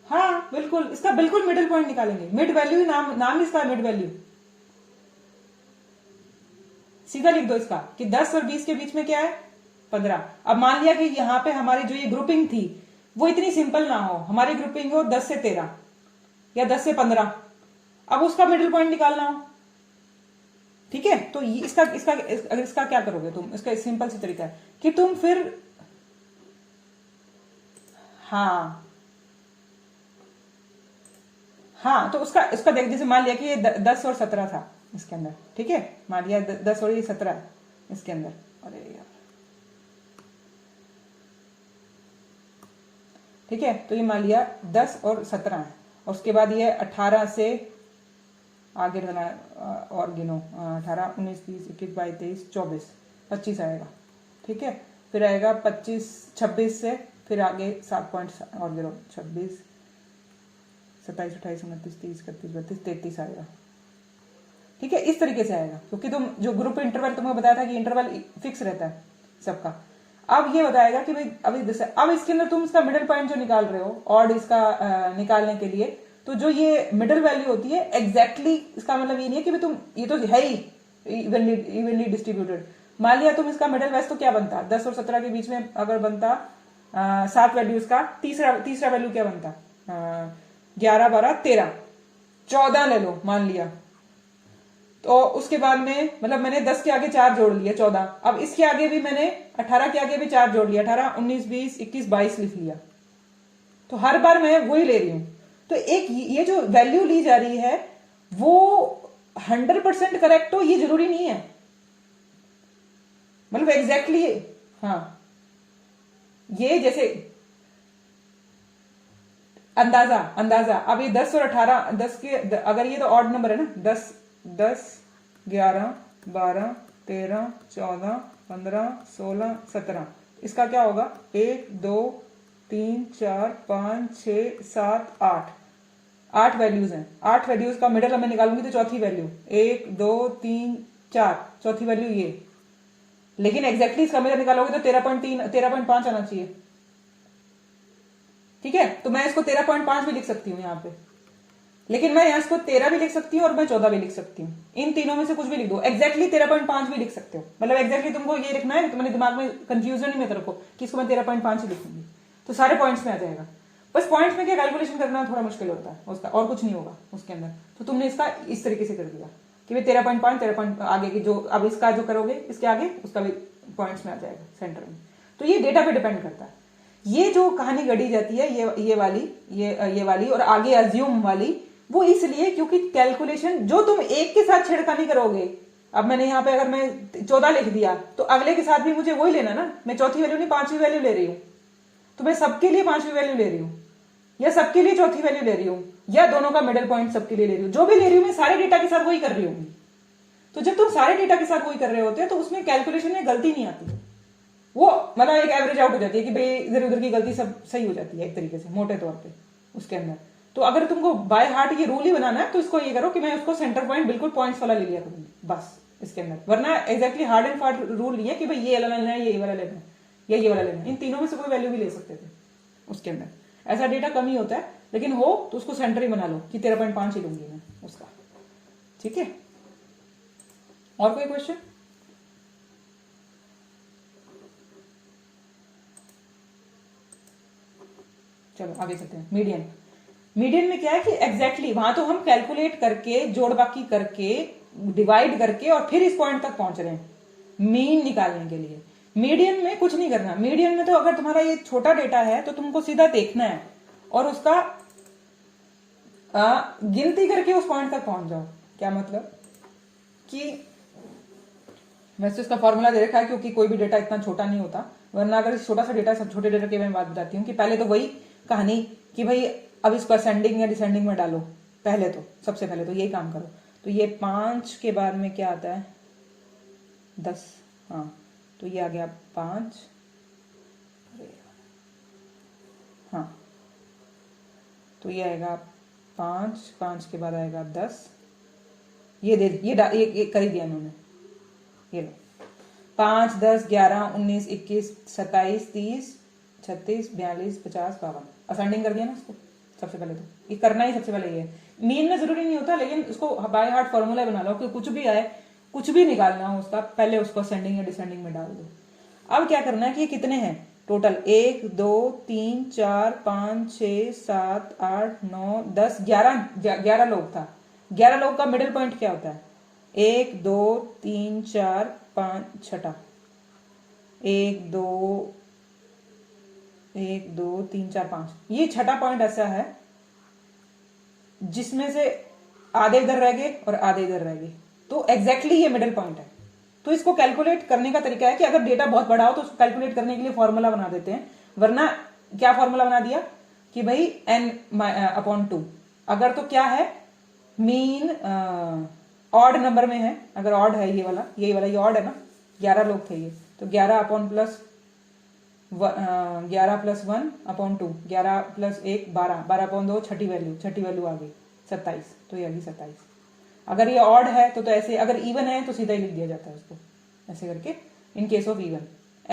हाँ बिल्कुल, इसका बिल्कुल मिडिल पॉइंट निकालेंगे। मिड वैल्यू, नाम इसका मिड वैल्यू। सीधा लिख दो इसका कि 10 और 20 के बीच में क्या है? 15। अब मान लिया कि यहाँ पे हमारी जो ये ग्रुपिंग थी वो इतनी सिंपल ना हो, हमारी ग्रुपिंग हो 10 से 13 या 10 से 15। अब उसका मिडिल पॉइंट निकालना हो, ठीक है। तो इसका क्या करोगे तुम? इसका सिंपल सी तरीका है कि तुम फिर हाँ तो उसका देख, जैसे मान लिया कि ये 10 और 17 था इसके अंदर, ठीक है। मान लिया 10 और ये 17 इसके अंदर। अरे यार, ठीक है। तो ये मान लिया 10 और 17 है, और उसके बाद ये 18 से आगे और गिनो, 18, 19, 20, 21, 22, 23, 24, 25 आएगा, ठीक है। फिर आएगा 25, 26 से फिर आगे 7 पॉइंट और गिनो, 26, 27, 28, 29, 30, 31, 32, 33 आएगा, ठीक है। इस तरीके से आएगा, क्योंकि तुम जो ग्रुप इंटरवल तुम्हें बताया था कि इंटरवल फिक्स रहता है सबका। अब ये बताएगा कि भाई अभी जैसे अब इसके अंदर तुम इसका मिडिल पॉइंट जो निकाल रहे हो ऑड इसका निकालने के लिए, तो जो ये मिडिल वैल्यू होती है एग्जैक्टली इसका मतलब ये नहीं है कि भाई तुम, ये तो है ही इवनली डिस्ट्रीब्यूटेड। मान लिया तुम इसका मिडिल वैल्यू तो क्या बनता? 10 और 17 के बीच में अगर बनता 7 वैल्यूज का तीसरा वैल्यू क्या बनता? 11, 12, 13, 14 ले लो मान लिया। तो उसके बाद में मतलब मैंने 10 के आगे 4 जोड़ लिया, 14। अब इसके आगे भी मैंने 18 के आगे भी 4 जोड़ लिया, 18, 19, 20, 21, 22 लिख लिया। तो हर बार मैं वही ले रही हूं। तो एक ये जो वैल्यू ली जा रही है वो 100% करेक्ट हो ये जरूरी नहीं है, मतलब एग्जैक्टली हाँ। ये जैसे अंदाजा अब ये 10 और 18, 10 के अगर ये तो ऑड नंबर है ना, 10, 11, 12, 13, 14, 15, 16, 17, इसका क्या होगा? 1, 2, 3, 4, 5, 6, 7, 8 वैल्यूज हैं। 8 वैल्यूज का मिडिल मैं निकालूंगी तो चौथी वैल्यू 1, 2, 3, 4, चौथी वैल्यू ये। लेकिन एग्जैक्टली इसका मिडिल निकालोगे तो 13.3, 13.5 आना चाहिए, ठीक है, तो मैं इसको 13.5 भी लिख सकती हूँ यहाँ पे, लेकिन मैं यहाँ इसको 13 भी लिख सकती हूँ और मैं 14 भी लिख सकती हूँ। इन तीनों में से कुछ भी लिख दो। एग्जैक्टली 13.5 भी लिख सकते हो, मतलब एग्जैक्टली तुमको ये लिखना है, तुम्हारे दिमाग में कंफ्यूजन ही मत रखो कि इसको मैं 13.5 ही लिखूंगी, तो सारे पॉइंट्स में आ जाएगा। बस पॉइंट्स में क्या कैलकुलेशन करना थोड़ा मुश्किल होता है उसका, और कुछ नहीं होगा उसके अंदर। तो तुमने इसका इस तरीके से कर दिया कि भाई 13.5 13 आगे की जो अब इसका जो करोगे इसके आगे उसका भी पॉइंट्स में आ जाएगा सेंटर में। तो ये डेटा पे डिपेंड करता है। ये जो कहानी गढ़ी जाती है ये वाली और आगे अज्यूम वाली, वो इसलिए क्योंकि कैलकुलेशन जो तुम एक के साथ छेड़खानी करोगे, अब मैंने यहाँ पे अगर मैं 14 लिख दिया तो अगले के साथ भी मुझे वही लेना ना, मैं चौथी वैल्यू नहीं 5वीं वैल्यू ले रही हूँ, तो मैं सबके लिए 5वीं वैल्यू ले रही हूँ या सबके लिए चौथी वैल्यू ले रही हूँ या दोनों का मिडिल पॉइंट सबके लिए ले रही हूँ, जो भी ले रही हूँ मैं सारे डेटा के साथ वही कर रही हूँ। तो जब तुम सारे डेटा के साथ वही कर रहे होते हैं तो उसमें कैलकुलेशन में गलती नहीं आती, वो मतलब एक एवरेज आउट हो जाती है कि भाई इधर उधर की गलती सब सही हो जाती है एक तरीके से मोटे तौर पे उसके अंदर। तो अगर तुमको बाय हार्ट ये रूल ही बनाना है तो इसको ये करो कि मैं उसको सेंटर पॉइंट बिल्कुल पॉइंट्स वाला ले लिया करूंगी बस इसके अंदर, वरना exactly hard and fast rule नहीं है कि भाई ये वाला लेना है, ये वाला लेना है या ये वाला लेना है। इन तीनों में से कोई वैल्यू भी ले सकते थे उसके अंदर, ऐसा डेटा कम ही होता है, लेकिन हो तो उसको सेंटर ही बना लो कि 13.5 ही लूंगी मैं उसका। ठीक है, और कोई क्वेश्चन? चलो आगे चलते हैं। मीडियन, मीडियन में क्या है कि एग्जैक्टली वहां तो हम कैलकुलेट करके जोड़ बाकी करके डिवाइड करके और फिर इस पॉइंट तक पहुंच रहे हैं मीन निकालने के लिए। मीडियन में कुछ नहीं करना। मीडियन में तो अगर तुम्हारा ये छोटा डेटा है तो तुमको सीधा देखना है और उसका गिनती करके उस पॉइंट तक पहुंच जाओ। क्या मतलब कि वैसे इसका फॉर्मूला दे रखा है क्योंकि कोई भी डेटा इतना छोटा नहीं होता, वरना अगर छोटा सा डेटा, सब छोटे डेटा की मैं बात बताती हूँ कि पहले तो वही कहानी कि भाई अब इसको असेंडिंग या डिसेंडिंग में डालो, पहले तो सबसे पहले तो यही काम करो। तो ये 5 के बाद में क्या आता है 10, हाँ तो ये आ गया 5, हाँ तो ये आएगा 5, 5 के बाद आएगा 10, ये दे ये कर ही दिया इन्होंने, ये लो 5, 10, 11, 19, 21, 27, 30, 36, 42, 50, 52 असेंडिंग कर दिया ना इसको सबसे पहले। तो ये करना ही सबसे पहले ये है। मीन में जरूरी नहीं होता, लेकिन उसको बाय हार्ट फॉर्मूला बना लो कि कुछ भी आए, कुछ भी निकालना हो उसका, पहले उसको असेंडिंग या डिसेंडिंग में डाल दो। अब क्या करना है कि ये कितने हैं टोटल, 1, 2, 3, 4, 5, 6, 7, 8, 9, 10, 11 लोग था। 11 लोग का मिडिल पॉइंट क्या होता है 1, 2, 3, 4, 5, छठा 1, 2, 3, 4, 5, ये छठा पॉइंट ऐसा है जिसमें से आधे इधर रह गए और आधे इधर रह गए, तो एग्जैक्टली ये मिडिल पॉइंट है। तो इसको कैलकुलेट करने का तरीका है कि अगर डेटा बहुत बड़ा हो तो उसको कैलकुलेट करने के लिए फॉर्मूला बना देते हैं, वरना क्या फॉर्मूला बना दिया कि भाई n/2। अगर तो क्या है मीन ऑड नंबर में है, अगर ऑड है ये वाला ये ऑड है ना, 11 लोग थे ये, तो 11 + 1/2, 11 + 1 12, 12/2 छठी वैल्यू आ गई 27, तो ये आ गई 27। अगर ये ऑड है तो ऐसे, अगर इवन है तो सीधा ही लिख दिया जाता है उसको ऐसे करके। In case of even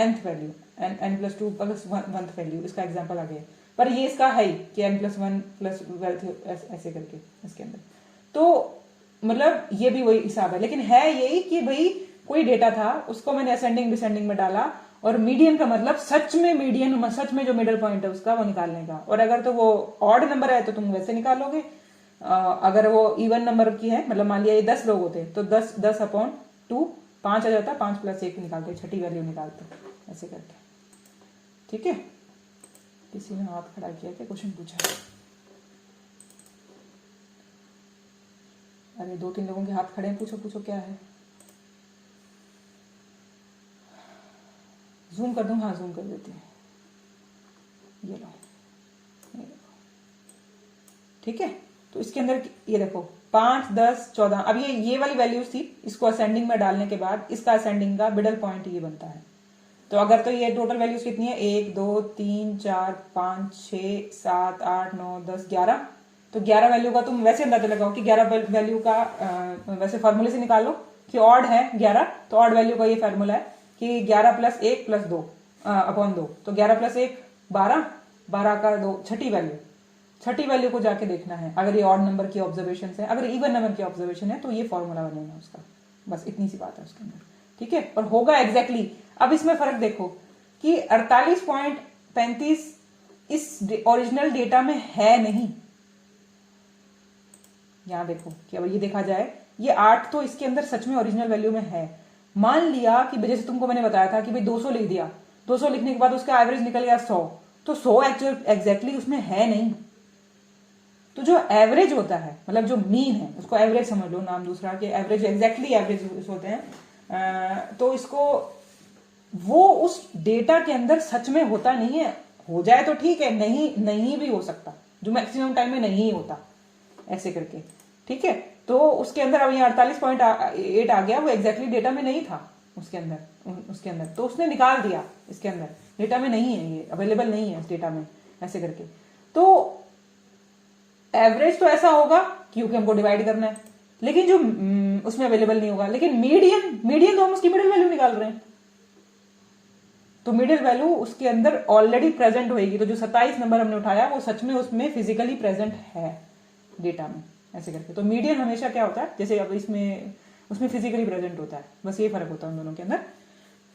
nth value n+2 + 1th value, इसका एग्जांपल आ गया, पर ये इसका है ही कि n+1 + 12 ऐसे करके इसके अंदर। तो मतलब ये भी वही हिसाब है, लेकिन है यही कि भाई कोई डेटा था उसको मैंने असेंडिंग डिसेंडिंग में डाला, और मीडियन का मतलब सच में जो मिडिल पॉइंट है उसका वो निकालने का। और अगर तो वो ऑड नंबर है तो तुम वैसे निकालोगे, अगर वो इवन नंबर की है, मतलब मान लिया ये 10 लोग होते तो 10/2 5 आ जाता, 5 + 1 निकालते, छठी वैल्यू निकालते ऐसे करके। ठीक है, किसी ने हाथ खड़ा किया क्या, क्वेश्चन पूछा? अरे 2-3 लोगों के हाथ खड़े हैं, पूछो क्या है। जूम कर दूं? हाँ जूम कर देती हूँ, ये लो। ठीक है, तो इसके अंदर ये देखो 5, 10, 14, अब ये वाली वैल्यूज थी, इसको असेंडिंग में डालने के बाद इसका असेंडिंग का मिडल पॉइंट ये बनता है। तो अगर तो ये टोटल वैल्यूज कितनी है 1, 2, 3, 4, 5, 6, 7, 8, 9, 10, 11, तो 11 वैल्यू का तुम वैसे अंदाजा लगाओ कि 11 वैल्यू का वैसे फॉर्मूले से निकाल लो कि ऑड है 11, तो ऑड वैल्यू का ये फॉर्मूला है कि 11 + 1 + 2/2, तो 11 + 1 12, 12 का 2, छठी वैल्यू को जाके देखना है। अगर ये ऑड नंबर की ऑब्जर्वेशन है, अगर इवन नंबर की ऑब्जर्वेशन है तो ये फॉर्मूला बनेगा उसका। बस इतनी सी बात है उसके अंदर, ठीक है। और होगा एग्जैक्टली। अब इसमें फर्क देखो कि 48.35 इस ओरिजिनल डेटा में है नहीं। यहां देखो कि अब ये देखा जाए, ये 8 तो इसके अंदर सच में ओरिजिनल वैल्यू में है। मान लिया कि जैसे तुमको मैंने बताया था कि भाई 200 लिख दिया, 200 लिखने के बाद उसका एवरेज निकल गया 100, तो 100 एक्चुअल एग्जैक्टली उसमें है नहीं। तो जो एवरेज होता है, मतलब जो मीन है, उसको एवरेज समझ लो, नाम दूसरा कि एवरेज, एग्जैक्टली एवरेज होते हैं। तो इसको वो उस डेटा के अंदर सच में होता नहीं है। हो जाए तो ठीक है, नहीं भी हो सकता, जो मैक्सिमम टाइम में नहीं होता, ऐसे करके, ठीक है। तो उसके अंदर अब यहाँ 48.8 आ गया, वो एग्जैक्टली डेटा में नहीं था उसके अंदर, तो उसने निकाल दिया, इसके अंदर डेटा में नहीं है, ये अवेलेबल नहीं है इस डेटा में, ऐसे करके। तो एवरेज तो ऐसा होगा क्योंकि हमको डिवाइड करना है, लेकिन जो उसमें अवेलेबल नहीं होगा। लेकिन मीडियन तो हम उसकी मिडिल वैल्यू निकाल रहे हैं, तो मिडिल वैल्यू उसके अंदर ऑलरेडी प्रेजेंट होगी। तो जो 27 नंबर हमने उठाया वो सच में उसमें फिजिकली प्रेजेंट है डेटा में, ऐसे करके। तो मीडियन हमेशा क्या होता है, जैसे अब उसमें फिजिकली प्रेजेंट होता है, बस ये फर्क होता है उन दोनों के अंदर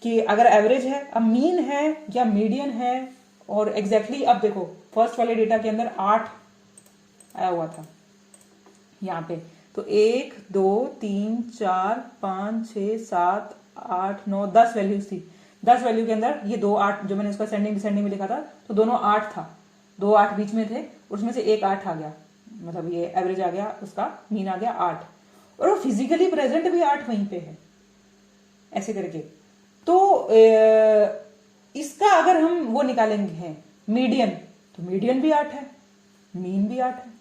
कि अगर एवरेज है, अब मीन है या मीडियन है। और एग्जैक्टली अब देखो फर्स्ट वाले डेटा के अंदर 8 आया हुआ था यहाँ पे, तो 1 2 3 4 5 6 7 8 9 10 वैल्यूज थी। 10 वैल्यू के अंदर ये 2 8 जो मैंने उसका सेंडिंग डिसेंडिंग में लिखा था, तो दोनों 8 था, 2 8 बीच में थे, उसमें से एक 8 आ गया, मतलब ये एवरेज आ गया, उसका मीन आ गया 8, और वो फिजिकली प्रेजेंट भी 8 वहीं पे है, ऐसे करके। तो इसका अगर हम वो निकालेंगे हैं मीडियन, तो मीडियन भी 8 है, मीन भी 8 है।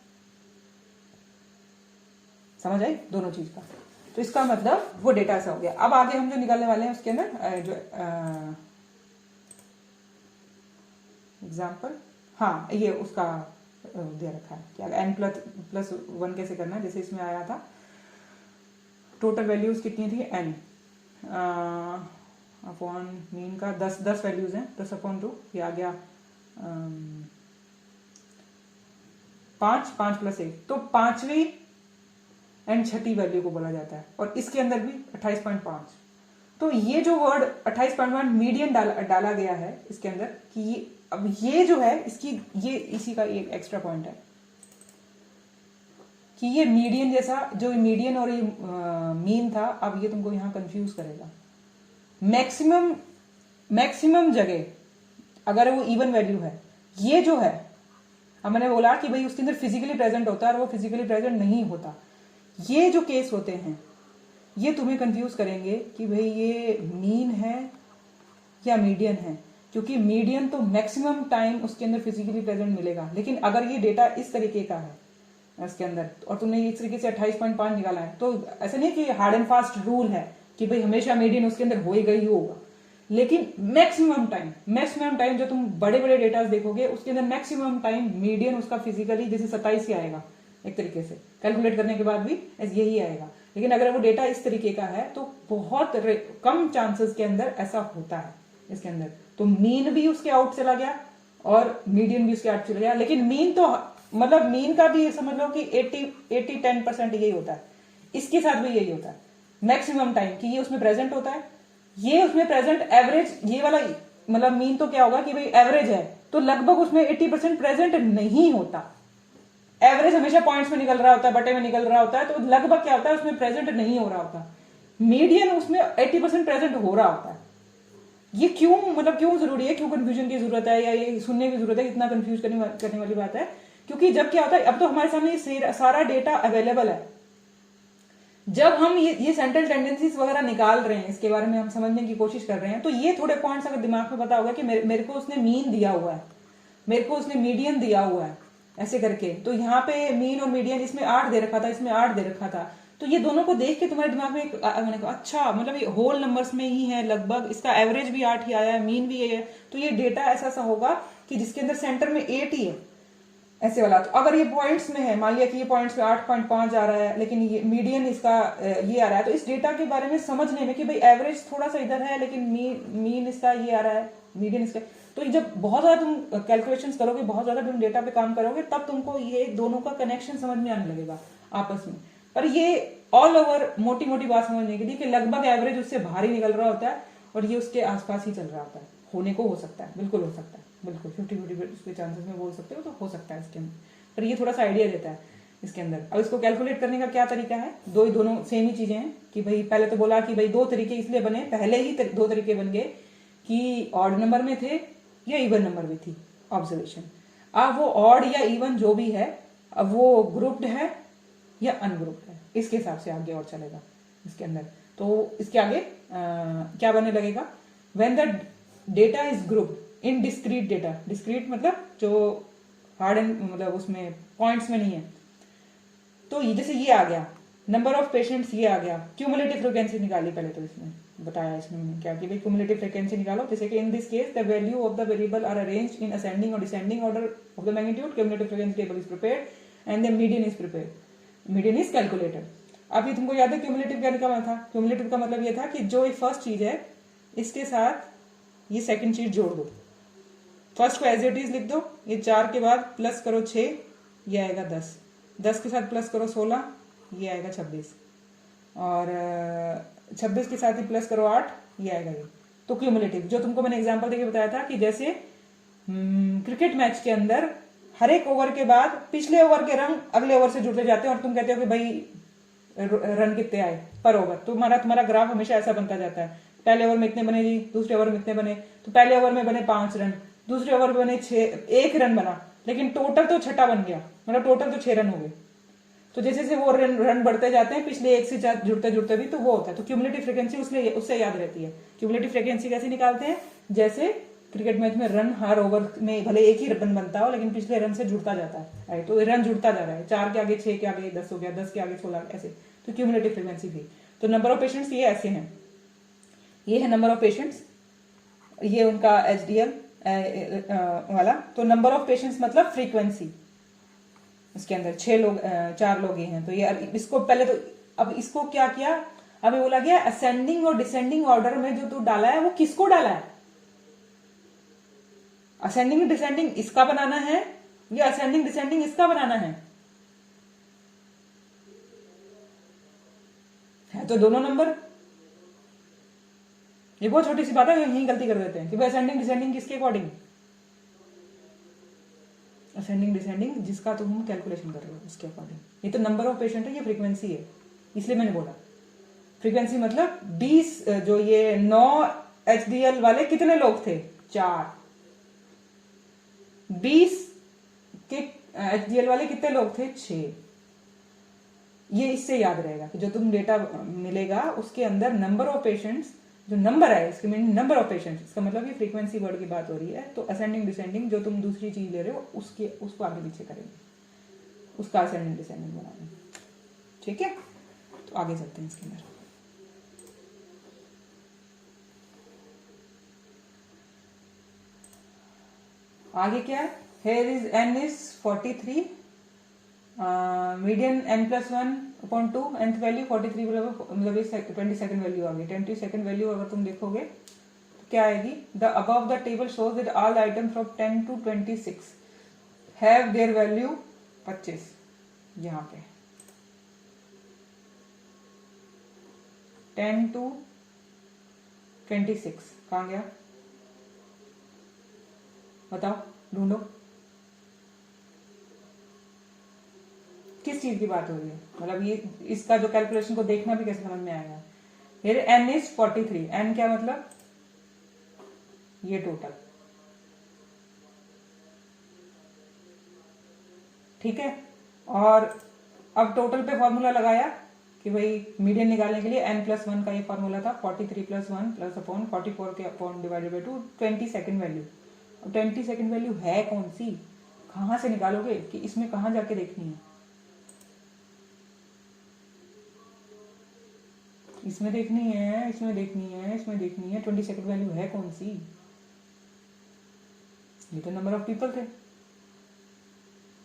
समझ आई दोनों चीज का? तो इसका मतलब वो डेटा ऐसा हो गया। अब आगे हम जो निकालने वाले हैं उसके अंदर जो एग्जाम्पल, हाँ ये उसका दे रखा है कि n प्लस 1 कैसे करना है। जैसे इसमें आया था टोटल वैल्यूज कितनी थी, n अपॉन मीन का 10 वैल्यूज हैं, 10/2, ये आ गया 5 प्लस 1, तो 5वीं एंड छठी वैल्यू को बोला जाता है। और इसके अंदर भी 28.5। तो ये जो वर्ड 28.1 मीडियन डाला गया है इसके अंदर कि अब ये जो है इसकी ये इसी का एक एक्स्ट्रा पॉइंट है कि ये मीडियन जैसा, जो मीडियन और ये मीन था, अब ये तुमको यहां कंफ्यूज करेगा। मैक्सिमम जगह अगर वो इवन वैल्यू है, ये जो है, अब मैंने बोला कि भाई उसके अंदर फिजिकली प्रेजेंट होता है और वो फिजिकली प्रेजेंट नहीं होता। ये जो केस होते हैं ये तुम्हें कंफ्यूज करेंगे कि भाई ये मीन है या मीडियन है, क्योंकि मीडियन तो मैक्सिमम टाइम उसके अंदर फिजिकली प्रेजेंट मिलेगा। लेकिन अगर ये डेटा इस तरीके का है इसके अंदर और तुमने इस तरीके से 28.5 निकाला है, तो ऐसा नहीं कि हार्ड एंड फास्ट रूल है कि भाई हमेशा मीडियन उसके अंदर होएगा ही होगा। लेकिन मैक्सिमम टाइम जो तुम बड़े बड़े डेटा देखोगे उसके अंदर मैक्सिमम टाइम मीडियन उसका फिजिकली जैसे 27 ही आएगा, एक तरीके से कैलकुलेट करने के बाद भी यही आएगा। लेकिन अगर वो डेटा इस तरीके का है तो बहुत कम चांसेस के अंदर ऐसा होता है इसके अंदर। तो मीन भी उसके आउट चला गया और मीडियन भी उसके आउट चला गया। लेकिन मीन तो मतलब मीन का भी समझ लो कि 80-10% यही होता है, इसके साथ भी यही होता है मैक्सिमम टाइम कि ये उसमें प्रेजेंट होता है, ये उसमें प्रेजेंट एवरेज, ये वाला मतलब मीन तो क्या होगा कि भाई एवरेज है तो लगभग उसमें 80% प्रेजेंट नहीं होता। एवरेज हमेशा पॉइंट्स में निकल रहा होता है, बटे में निकल रहा होता है, तो लगभग क्या होता है उसमें प्रेजेंट नहीं हो रहा होता। मीडियन उसमें 80% प्रेजेंट हो रहा होता है। ये क्यों, मतलब क्यों जरूरी है, क्यों कंफ्यूजन की जरूरत है या ये सुनने की जरूरत है, इतना कंफ्यूज करने वाली बात है? क्योंकि जब क्या होता है, अब तो हमारे सामने ये सारा डेटा अवेलेबल है। जब हम ये सेंट्रल टेंडेंसीज वगैरह निकाल रहे हैं, इसके बारे में हम समझने की कोशिश कर रहे हैं, तो ये थोड़े पॉइंट्स अगर दिमाग में पता होगा कि मेरे को उसने मीन दिया हुआ है, मेरे को उसने मीडियन दिया हुआ है, ऐसे करके। तो यहाँ पे मीन और मीडियन, इसमें 8 दे रखा था, इसमें 8 दे रखा था, तो ये दोनों को देख के तुम्हारे दिमाग में मैंने कहा अच्छा मतलब ये होल नंबर्स में ही है लगभग, इसका एवरेज भी 8 ही आया है, मीन भी ये है, तो ये डेटा ऐसा सा होगा कि जिसके अंदर सेंटर में 8 ही है, ऐसे वाला। तो अगर ये पॉइंट्स में है, मान लिया कि ये पॉइंट्स में 8.5 आ रहा है, लेकिन ये मीडियन इसका ये आ रहा है, तो इस डेटा के बारे में समझने में कि भाई एवरेज थोड़ा सा इधर है लेकिन मीन इसका ये आ रहा है, मीडियन इसका, तो ये जब बहुत ज्यादा तुम कैलकुलेशंस करोगे, बहुत ज्यादा तुम डेटा पे काम करोगे, तब तुमको ये दोनों का कनेक्शन समझ में आने लगेगा आपस में। पर ये ऑल ओवर मोटी मोटी बात समझने के लिए कि लगभग एवरेज उससे बाहर ही निकल रहा होता है और ये उसके आसपास ही चल रहा होता है। होने को हो सकता है, बिल्कुल हो सकता है, बिल्कुल 50-50 उसके चांसेस में बोल सकते हो, तो हो सकता है इसके अंदर। पर ये थोड़ा सा आइडिया देता है इसके अंदर। अब इसको कैलकुलेट करने का क्या तरीका है, दोनों सेम ही चीजें हैं कि भाई पहले तो बोला कि भाई दो तरीके इसलिए बने, पहले ही दो तरीके बन गए कि ऑड नंबर में थे या इवन नंबर में थी ऑब्जर्वेशन। अब वो ऑड या इवन जो भी है, अब वो ग्रुप्ड है या अनग्रुप्ड है, इसके हिसाब से आगे और चलेगा इसके अंदर। तो इसके आगे क्या बनने लगेगा, when the data is grouped in discrete data, discrete मतलब जो हार्ड एंड मतलब उसमें पॉइंट्स में नहीं है, तो ये जैसे ये आ गया नंबर ऑफ पेशेंट्स, ये आ गया क्यूमुलेटिव फ्रीक्वेंसी निकाली पहले, तो इसमें बताया इसमें क्या कि भाई क्यूमुलेटिव फ्रीक्वेंसी निकालो, जैसे कि in this case the value of the variable are arranged in ascending और descending order of the magnitude, cumulative frequency table is prepared and the median is prepared, median is calculated. अब ये तुमको याद है क्यूमुलेटिव क्या निकालना था, क्यूमुलेटिव का मतलब ये था कि जो ये फर्स्ट चीज है इसके साथ ये सेकंड चीज जोड़ दो, फर्स्ट को एज इट इज लिख दो, ये 4 के बाद प्लस करो 6, ये आएगा 10, 10 के साथ प्लस करो 16, ये आएगा 26, और 26 के साथ ही प्लस करो 8, ये आएगा ये। तो क्यूमुलेटिव जो तुमको मैंने एग्जांपल देके बताया था कि जैसे क्रिकेट मैच के अंदर हर एक ओवर के बाद पिछले ओवर के रन अगले ओवर से जुड़ते जाते हैं और तुम कहते हो कि भाई रन कितने आए पर ओवर, तो तुम्हारा ग्राफ हमेशा ऐसा बनता जाता है, पहले ओवर में इतने बने जी, दूसरे ओवर में इतने बने, तो पहले ओवर में बने 5 रन, दूसरे ओवर में बने 1 रन बना, लेकिन टोटल तो 6 बन गया, मतलब टोटल तो 6 रन हो गए। तो जैसे जैसे वो रन बढ़ते जाते हैं पिछले एक से जुड़ते जुड़ते भी, तो वो होता है। तो क्यूमुलेटिव फ्रीक्वेंसी उससे याद रहती है। क्यूमुलेटिव फ्रीक्वेंसी कैसे निकालते हैं, जैसे क्रिकेट मैच में रन हर ओवर में भले एक ही रन बनता हो लेकिन पिछले रन से जुड़ता जाता है, तो रन जुड़ता जा रहा है, 4 के आगे 6 के आगे 10 हो गया, 10 के आगे 16, ऐसे। तो क्यूमुलेटिव फ्रीक्वेंसी थी। तो नंबर ऑफ पेशेंट्स ये ऐसे हैं, ये है नंबर ऑफ पेशेंट्स, ये उनका एचडीएल वाला। तो नंबर ऑफ पेशेंट्स मतलब फ्रीक्वेंसी, इसके अंदर 4 लोग ही हैं। तो ये इसको पहले तो अब इसको क्या किया, अभी बोला गया असेंडिंग और डिसेंडिंग ऑर्डर में जो तू डाला है वो किसको डाला है, असेंडिंग डिसेंडिंग इसका बनाना है या असेंडिंग डिसेंडिंग इसका बनाना है तो दोनों नंबर। ये बहुत छोटी सी बात है, यही गलती कर देते हैं कि भाई असेंडिंग डिसेंडिंग किसके अकॉर्डिंग, असेंडिंग डिसेंडिंग जिसका तुम कैलकुलेशन कर रहे हो उसके अकॉर्डिंग। ये तो नंबर ऑफ पेशेंट है, ये फ्रीक्वेंसी है, इसलिए मैंने बोला फ्रीक्वेंसी मतलब 20 जो ये 9 एचडीएल वाले कितने लोग थे, 4, 20 के एचडीएल वाले कितने लोग थे, 6। ये इससे याद रहेगा कि जो तुम डेटा मिलेगा उसके अंदर नंबर ऑफ पेशेंट्स, जो नंबर है इसके मीनिंग नंबर ऑफ पेशेंट्स, इसका मतलब ये फ्रीक्वेंसी वर्ड की बात हो रही है। तो असेंडिंग डिसेंडिंग जो तुम दूसरी चीज ले रहे हो उसको आगे पीछे करेंगे, उसका असेंडिंग डिसेंडिंग बनाएंगे, ठीक है। तो आगे चलते हैं इसके अंदर। आगे क्या है, here is n is 43, median n+1/2, nth value 43 मतलब 22nd वैल्यू आ गई। 22nd वैल्यू अगर तुम देखोगे तो क्या आएगी, the above the table shows that all item from 10 to 26 have their value 25, यहाँ पे 10 to 26 कहाँ गया बताओ, ढूंढो किस चीज की बात हो रही है, मतलब ये इसका जो कैलकुलेशन को देखना भी कैसे समझ में आएगा। फिर n is 43, n क्या मतलब ये टोटल, ठीक है। और अब टोटल पे फॉर्मूला लगाया कि भाई मीडियन निकालने के लिए n+1 का ये फॉर्मूला था, 43 + 1 + अपॉन 44 के upon divided by 2, 22nd value. अब 22nd वैल्यू है कौन सी, कहां से निकालोगे कि इसमें कहां जाके देखनी है, इसमें देखनी है, इसमें देखनी है, इसमें देखनी है, 22nd वैल्यू है कौन सी, ये तो नंबर ऑफ पीपल थे,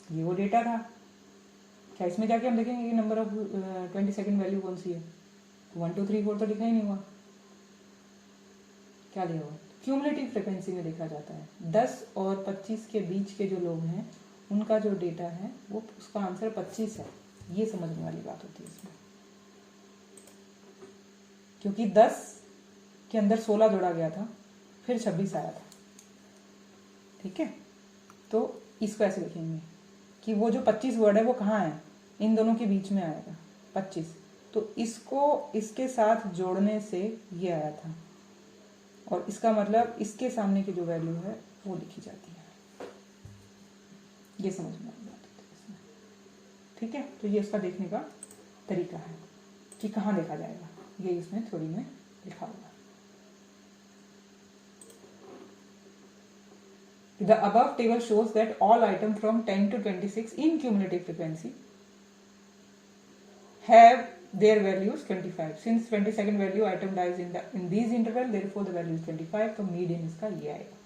ये वो डेटा था। क्या इसमें जाके हम देखेंगे कि नंबर ऑफ 22nd वैल्यू कौन सी है, 1 2 3 4 तो लिखा ही नहीं हुआ, क्या लिया हुआ, क्यूमुलेटिव फ्रिक्वेंसी में देखा जाता है। 10 और 25 के बीच के जो लोग हैं उनका जो डेटा है वो उसका आंसर 25 है। ये समझने वाली बात होती है इसमें, क्योंकि 10 के अंदर 16 जोड़ा गया था, फिर 26 आया था। ठीक है, तो इसको ऐसे लिखेंगे कि वो जो 25 वर्ड है वो कहाँ है, इन दोनों के बीच में आएगा 25। तो इसको इसके साथ जोड़ने से ये आया था, और इसका मतलब इसके सामने की जो वैल्यू है वो लिखी जाती है। ये समझ में आती बात होती है इसमें। ठीक है, तो ये उसका देखने का तरीका है कि कहाँ देखा जाएगा, ये इसमें थ्योरी में लिखा होगा। The above table shows that all items from 10 to 26 in cumulative frequency have their values 25. Since 22nd value item dies in these interval, therefore the value is 25. तो median इसका ये आएगा।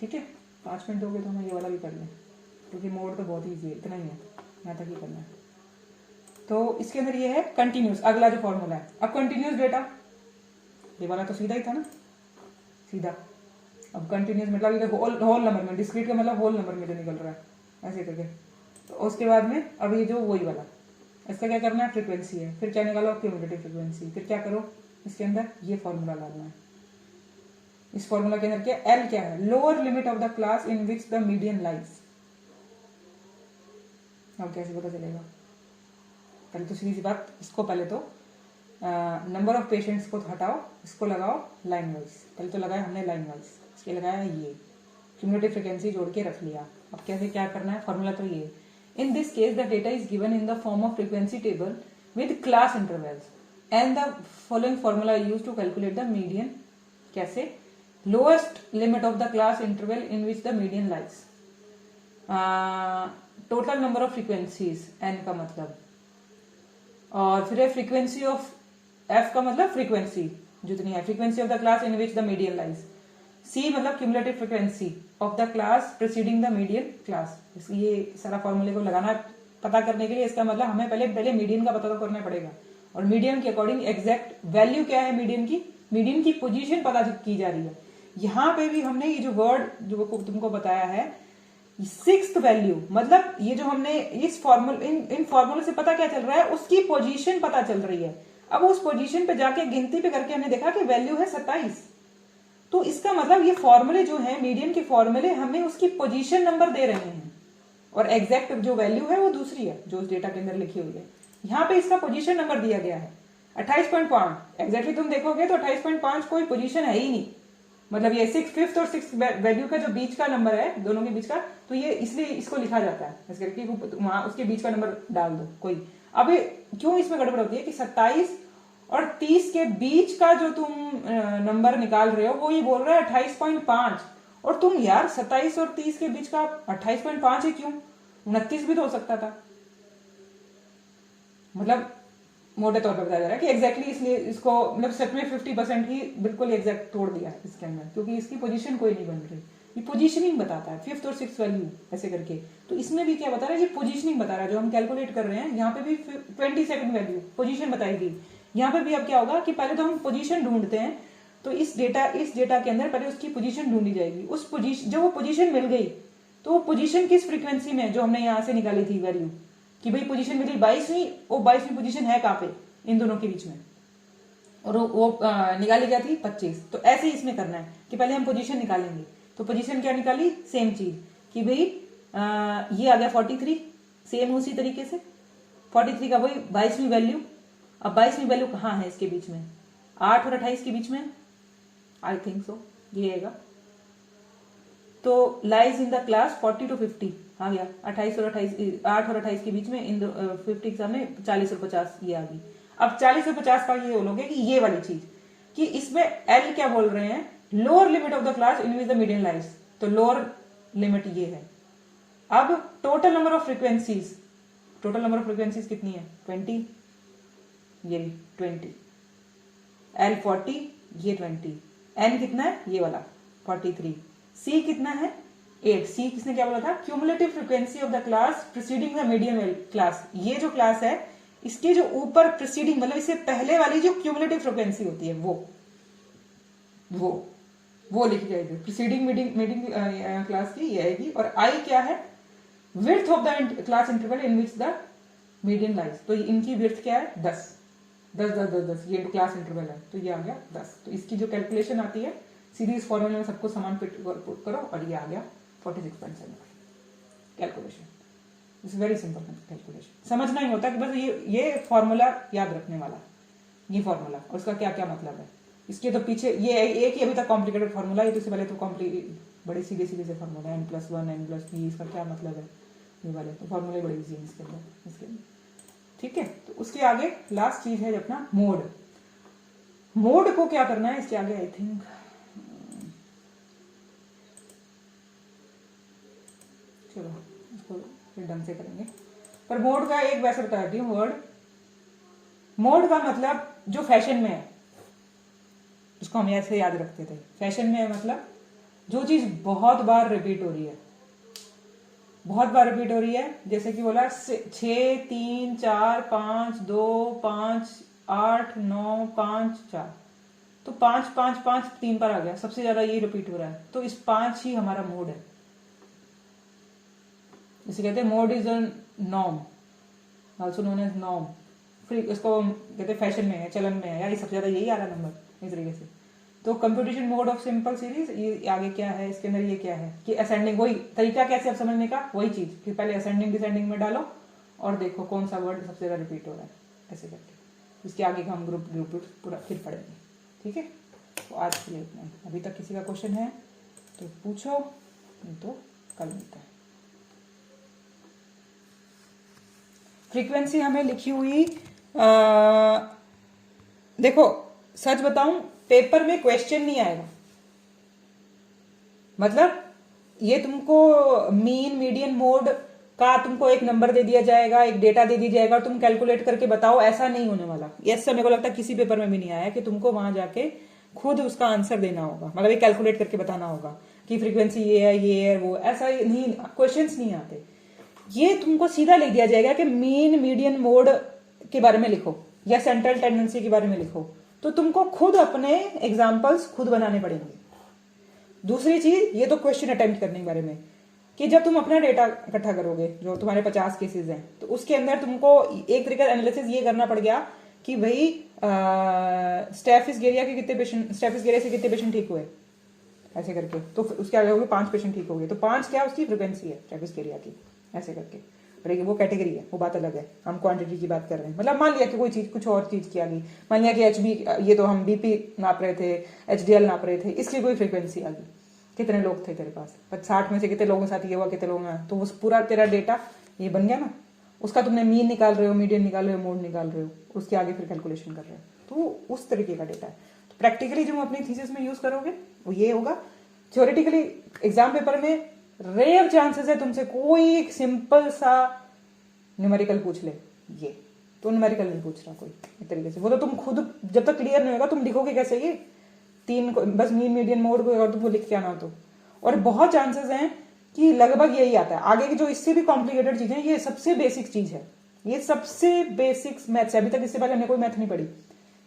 ठीक है, 5 मिनट दोगे तो हम ये वाला भी कर लें, क्योंकि मोड तो बहुत ईजी है, इतना ही है, यहाँ तक ही करना है। तो इसके अंदर ये है कंटिन्यूस, अगला जो फॉर्मूला है। अब कंटिन्यूस डेटा, ये वाला तो सीधा ही था ना, सीधा। अब कंटिन्यूस मतलब इधर होल नंबर में, डिस्क्रीट का मतलब होल नंबर में जो निकल रहा है ऐसे करके। तो उसके बाद में अब ये जो वही वाला, इसका क्या करना है, फ्रीक्वेंसी है, फिर क्या निकालो, क्यूमुलेटिव फ्रीक्वेंसी, फिर क्या करो, इसके अंदर ये फॉर्मूला डालना है। इस फॉर्मूला के अंदर क्या, एल क्या है, lower limit of the class in which the median lies. अब कैसे पता चलेगा, पहले तो सीधी सी बात, इसको पहले तो नंबर ऑफ पेशेंट्स को हटाओ, इसको लगाओ लाइन वाइज। पहले तो लगाया हमने लाइन वाइज, इसके लगाया ये क्यूमुलेटिव फ्रीक्वेंसी जोड़ के रख लिया। अब कैसे क्या करना है, फॉर्मूला तो ये। In this case the data is given in the form of frequency table with class intervals and the following formula use to calculate the median. कैसे, lowest limit of the class interval in which the median lies, total number of frequencies, N का मतलब, और फिर है फ्रीक्वेंसी ऑफ, एफ का मतलब फ्रीक्वेंसी जितनी है, frequency of the class in which the median lies, c मतलब cumulative frequency of the class preceding the median class. ये सारा फॉर्मूले को लगाना पता करने के लिए, इसका मतलब हमें पहले मीडियन का पता तो करना पड़ेगा, और मीडियन के अकॉर्डिंग एग्जैक्ट वैल्यू क्या है मीडियन की पोजीशन पता की जा रही है। यहाँ पे भी हमने ये जो वर्ड जो तुमको बताया है, सिक्स्थ वैल्यू, मतलब ये जो हमने इस इन फॉर्मूले से पता क्या चल रहा है, उसकी पोजीशन पता चल रही है। अब उस पोजीशन पे जाके गिनती पे करके हमने देखा कि वैल्यू है 27। तो इसका मतलब ये फॉर्मूले जो है, मीडियन के फॉर्मूले हमें उसकी पोजीशन नंबर दे रहे हैं, और एग्जैक्ट जो वैल्यू है वो दूसरी है जो उस डेटा के अंदर लिखी हुई है। यहाँ पे इसका पोजीशन नंबर दिया गया है 28.5। एग्जैक्टली तुम देखोगे तो 28.5 कोई पोजीशन है ही नहीं, मतलब ये 5th और 6th वैल्यू का जो बीच का नंबर है दोनों के बीच का, तो ये इसलिए इसको लिखा जाता है ऐसे करके, वहां उसके बीच का नंबर डाल दो कोई। अब क्यों इसमें गड़बड़ होती है कि 27 और 30 के बीच का जो तुम नंबर निकाल रहे हो वो ये बोल रहा है 28.5, और तुम यार 27 और 30 के बीच का 28.5 है, क्यों, 29 भी तो हो सकता था। मतलब मोटे तौर पर बताया जा रहा है कि एग्जैक्टली इसलिए इसको मतलब सच में 50% ही बिल्कुल एग्जैक्ट तोड़ दिया है इसके अंदर, क्योंकि इसकी पोजीशन कोई नहीं बन रही। ये पोजीशनिंग बताता है 5th और 6th वैल्यू ऐसे करके। तो इसमें भी क्या बता रहा है, ये पोजीशनिंग बता रहा है जो हम कैलकुलेट कर रहे हैं। यहाँ पे भी 22nd वैल्यू पोजीशन बताएगी। यहाँ पे भी अब क्या होगा कि पहले तो हम पोजीशन ढूंढते हैं, तो इस डेटा के अंदर पहले उसकी पोजीशन ढूंढी जाएगी। उस पोजीशन, जब वो पोजीशन मिल गई तो वो पोजीशन किस फ्रीक्वेंसी में, जो हमने यहाँ से निकाली थी वैल्यू कि भाई पोजीशन मिली 22वीं, वो 22वीं पोजीशन है कहाँ पे, इन दोनों के बीच में, और वो निकाली क्या थी 25। तो ऐसे ही इसमें करना है कि पहले हम पोजीशन निकालेंगे। तो पोजीशन क्या निकाली, सेम चीज कि भाई ये आ गया 43, सेम उसी तरीके से 43 का वही 22वीं वैल्यू। अब 22वीं वैल्यू कहाँ है इसके बीच में, 8 और 28 के बीच में, आई थिंक सो ये आएगा। तो lies in the class 40 to 50 आ गया, 28 और 28, 8 और 28 के बीच में इन 50 के सामने 40 और 50 ये आ गई। अब 40 और 50 का ये बोलोगे कि ये वाली चीज कि इसमें एल क्या बोल रहे हैं, lower limit of the class in which the median lies, तो लोअर लिमिट ये है। अब total number of frequencies, total number of frequencies कितनी है 20, ये 20, एल 40, ये 20, एन कितना है ये वाला 43, सी कितना है 8। सी किसने क्या बोला था, cumulative frequency of the class preceding the median class. ये जो क्लास है इसके जो ऊपर प्रीसीडिंग मतलब इससे पहले वाली जो क्यूमुलेटिव फ्रीक्वेंसी होती है वो, वो लिख के आएगी। प्रीसीडिंग मीडिंग क्लास की ये आएगी। और आई क्या है? Width of the class interval in which the median lies. तो इनकी विड्थ क्या है? 10 10 10 10 10, ये क्लास इंटरवल है, तो ये आ गया 10। तो इसकी जो कैलकुलेशन आती है सीधी इस फॉर्मूले में सबको समान पुट करो और ये आ गया 46.7 calculation. It's very simple calculation. समझना ही होता है कि बस ये फॉर्मूला याद रखने वाला, ये फॉर्मूला और उसका क्या क्या मतलब है। इसके तो पीछे ये एक ही अभी तक कॉम्प्लिकेटेड फॉर्मूला है, तो इससे पहले तो बड़े सीधे से फॉर्मूला n+1 n+b, इसका क्या मतलब है ये वाले तो फॉर्मूले बड़े इजी हैं इसके अंदर। ठीक है, तो उसके आगे लास्ट चीज है अपना मोड। मोड को क्या करना है इसके आगे? आई थिंक चलो इसको फिर ढंग से करेंगे। पर मोड का एक वैसे बता देती हूँ वर्ड। मोड का मतलब जो फैशन में है, उसको हम ऐसे याद रखते थे। फैशन में है मतलब जो चीज बहुत बार रिपीट हो रही है, बहुत बार रिपीट हो रही है। जैसे कि बोला 6 3 4 5 2 5 8 9 5 4, तो 5 5 5 3 बार आ गया, सबसे ज्यादा ये रिपीट हो रहा है, तो इस 5 ही हमारा मोड है। इसे कहते हैं mode is a norm, also known as norm. फिर इसको कहते हैं फैशन में है, चलन में है, यार ये सबसे ज्यादा यही आ रहा नंबर इस तरीके से। तो computation mode of simple series, ये आगे क्या है इसके अंदर? ये क्या है कि असेंडिंग, वही तरीका कैसे अब समझने का, वही चीज कि पहले असेंडिंग डिसेंडिंग में डालो और देखो कौन सा वर्ड सबसे ज्यादा रिपीट हो रहा है, ऐसे करके। इसके आगे का हम ग्रुप पूरा फिर पढ़ेंगे। ठीक है, तो आज के लिए इतना ही। अभी तक किसी का क्वेश्चन है तो पूछो, नहीं तो कल मिलता है। फ्रीक्वेंसी हमें लिखी हुई देखो सच बताऊं, पेपर में क्वेश्चन नहीं आएगा। मतलब ये तुमको मीन मीडियन मोड का तुमको एक नंबर दे दिया जाएगा, एक डेटा दे दिया जाएगा, तुम कैलकुलेट करके बताओ, ऐसा नहीं होने वाला। ऐसा मेरे को लगता है किसी पेपर में भी नहीं आया कि तुमको वहां जाके खुद उसका आंसर देना होगा, मतलब ये कैलकुलेट करके बताना होगा कि फ्रीक्वेंसी ये है वो, ऐसा नहीं, क्वेश्चंस नहीं आते। ये तुमको सीधा लिख दिया जाएगा कि मीन मीडियन मोड के बारे में लिखो या सेंट्रल टेंडेंसी के बारे में लिखो, तो तुमको खुद अपने एग्जाम्पल्स खुद बनाने पड़ेंगे। दूसरी चीज, ये तो क्वेश्चन अटेम्प्ट करने के बारे में, कि जब तुम अपना डेटा इकट्ठा करोगे, जो तुम्हारे 50 केसेस हैं, तो उसके अंदर तुमको एक तरीके का एनालिसिस ये करना पड़ गया कि भाई स्टेफिस गेरिया के कितने पेशेंट, स्टेफिस गेरिया से कितने पेशेंट ठीक हुए, ऐसे करके। तो उसके आगे होगी 5 पेशेंट ठीक हो गए, तो 5 क्या उसकी फ्रिक्वेंसी है स्टेफिस गेरिया की, ऐसे करके। पर वो कैटेगरी है, वो बात अलग है, हम क्वांटिटी की बात कर रहे हैं। मतलब मान लिया कि कोई चीज कुछ और चीज की आ गई, मान लिया कि एचबी, ये तो हम बीपी नाप रहे थे, एचडीएल नाप रहे थे, इसकी कोई फ्रीक्वेंसी आ गई, कितने लोग थे तेरे पास, 60 में से कितने लोगों के साथ ये हुआ, कितने लोगों में, तो उस पूरा तेरा डेटा ये बन गया ना। उसका तुमने मीन निकाल रहे हो, मीडियन निकाल रहे हो, मोड निकाल रहे हो, उसके आगे फिर कैलकुलेशन कर रहे हो, तो उस तरीके का डेटा है। तो प्रैक्टिकली जो अपनी थीसिस में यूज करोगे वो ये होगा। थ्योरेटिकली एग्जाम पेपर में रेयर चांसेस है तुमसे कोई एक सिंपल सा न्यूमेरिकल पूछ ले, ये तो न्यूमेरिकल नहीं पूछ रहा कोई एक तरीके से, वो तो तुम खुद जब तक क्लियर नहीं होगा तुम लिखोगे कैसे ये 3 बस मीन मीडियन मोड को, और तुमको लिख के आना तो। और बहुत चांसेस हैं कि लगभग यही आता है। आगे की जो इससे भी कॉम्प्लिकेटेड चीजें, ये सबसे बेसिक चीज है, ये सबसे बेसिक मैथ्स है। अभी तक इससे पहले हमने कोई मैथ नहीं पढ़ी।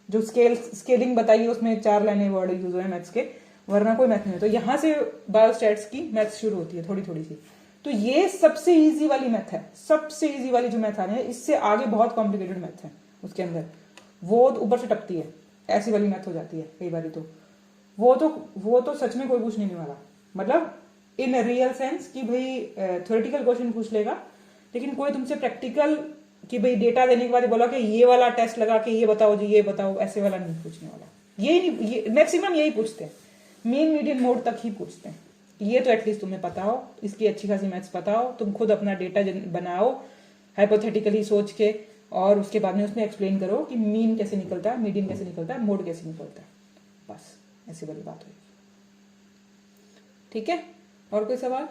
जो स्केलिंग बताई उसमें 4 लाइनें वर्ड यूज हुए मैथ्स के, वरना कोई मैथ नहीं है। तो यहां से बायोस्टैट्स की मैथ्स शुरू होती है थोड़ी थोड़ी सी। तो ये सबसे इजी वाली मैथ है, सबसे इजी वाली जो मैथ आ रही है। इससे आगे बहुत कॉम्प्लिकेटेड मैथ है उसके अंदर, वो ऊपर से टपती है, ऐसी वाली मैथ हो जाती है कई बार। तो वो तो सच में कोई पूछने नहीं वाला, मतलब इन रियल सेंस कि भाई थ्योरेटिकल क्वेश्चन पूछ लेगा, लेकिन कोई तुमसे प्रैक्टिकल कि भाई डेटा देने के बाद बोला कि ये वाला टेस्ट लगा के ये बताओ जी, ये बताओ, ऐसे वाला नहीं पूछने वाला। ये मैक्सिमम यही पूछते हैं, मीन मीडियन मोड तक ही पूछते हैं। ये तो एटलीस्ट तुम्हें पता हो, इसकी अच्छी खासी मैथ्स पता हो, तुम खुद अपना डेटा बनाओ हाइपोथेटिकली सोच के, और उसके बाद में उसमें एक्सप्लेन करो कि मीन कैसे निकलता है, मीडियन कैसे निकलता है, मोड कैसे निकलता है, बस ऐसी बड़ी बात होगी। ठीक है, और कोई सवाल?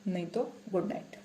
नहीं तो गुड नाइट।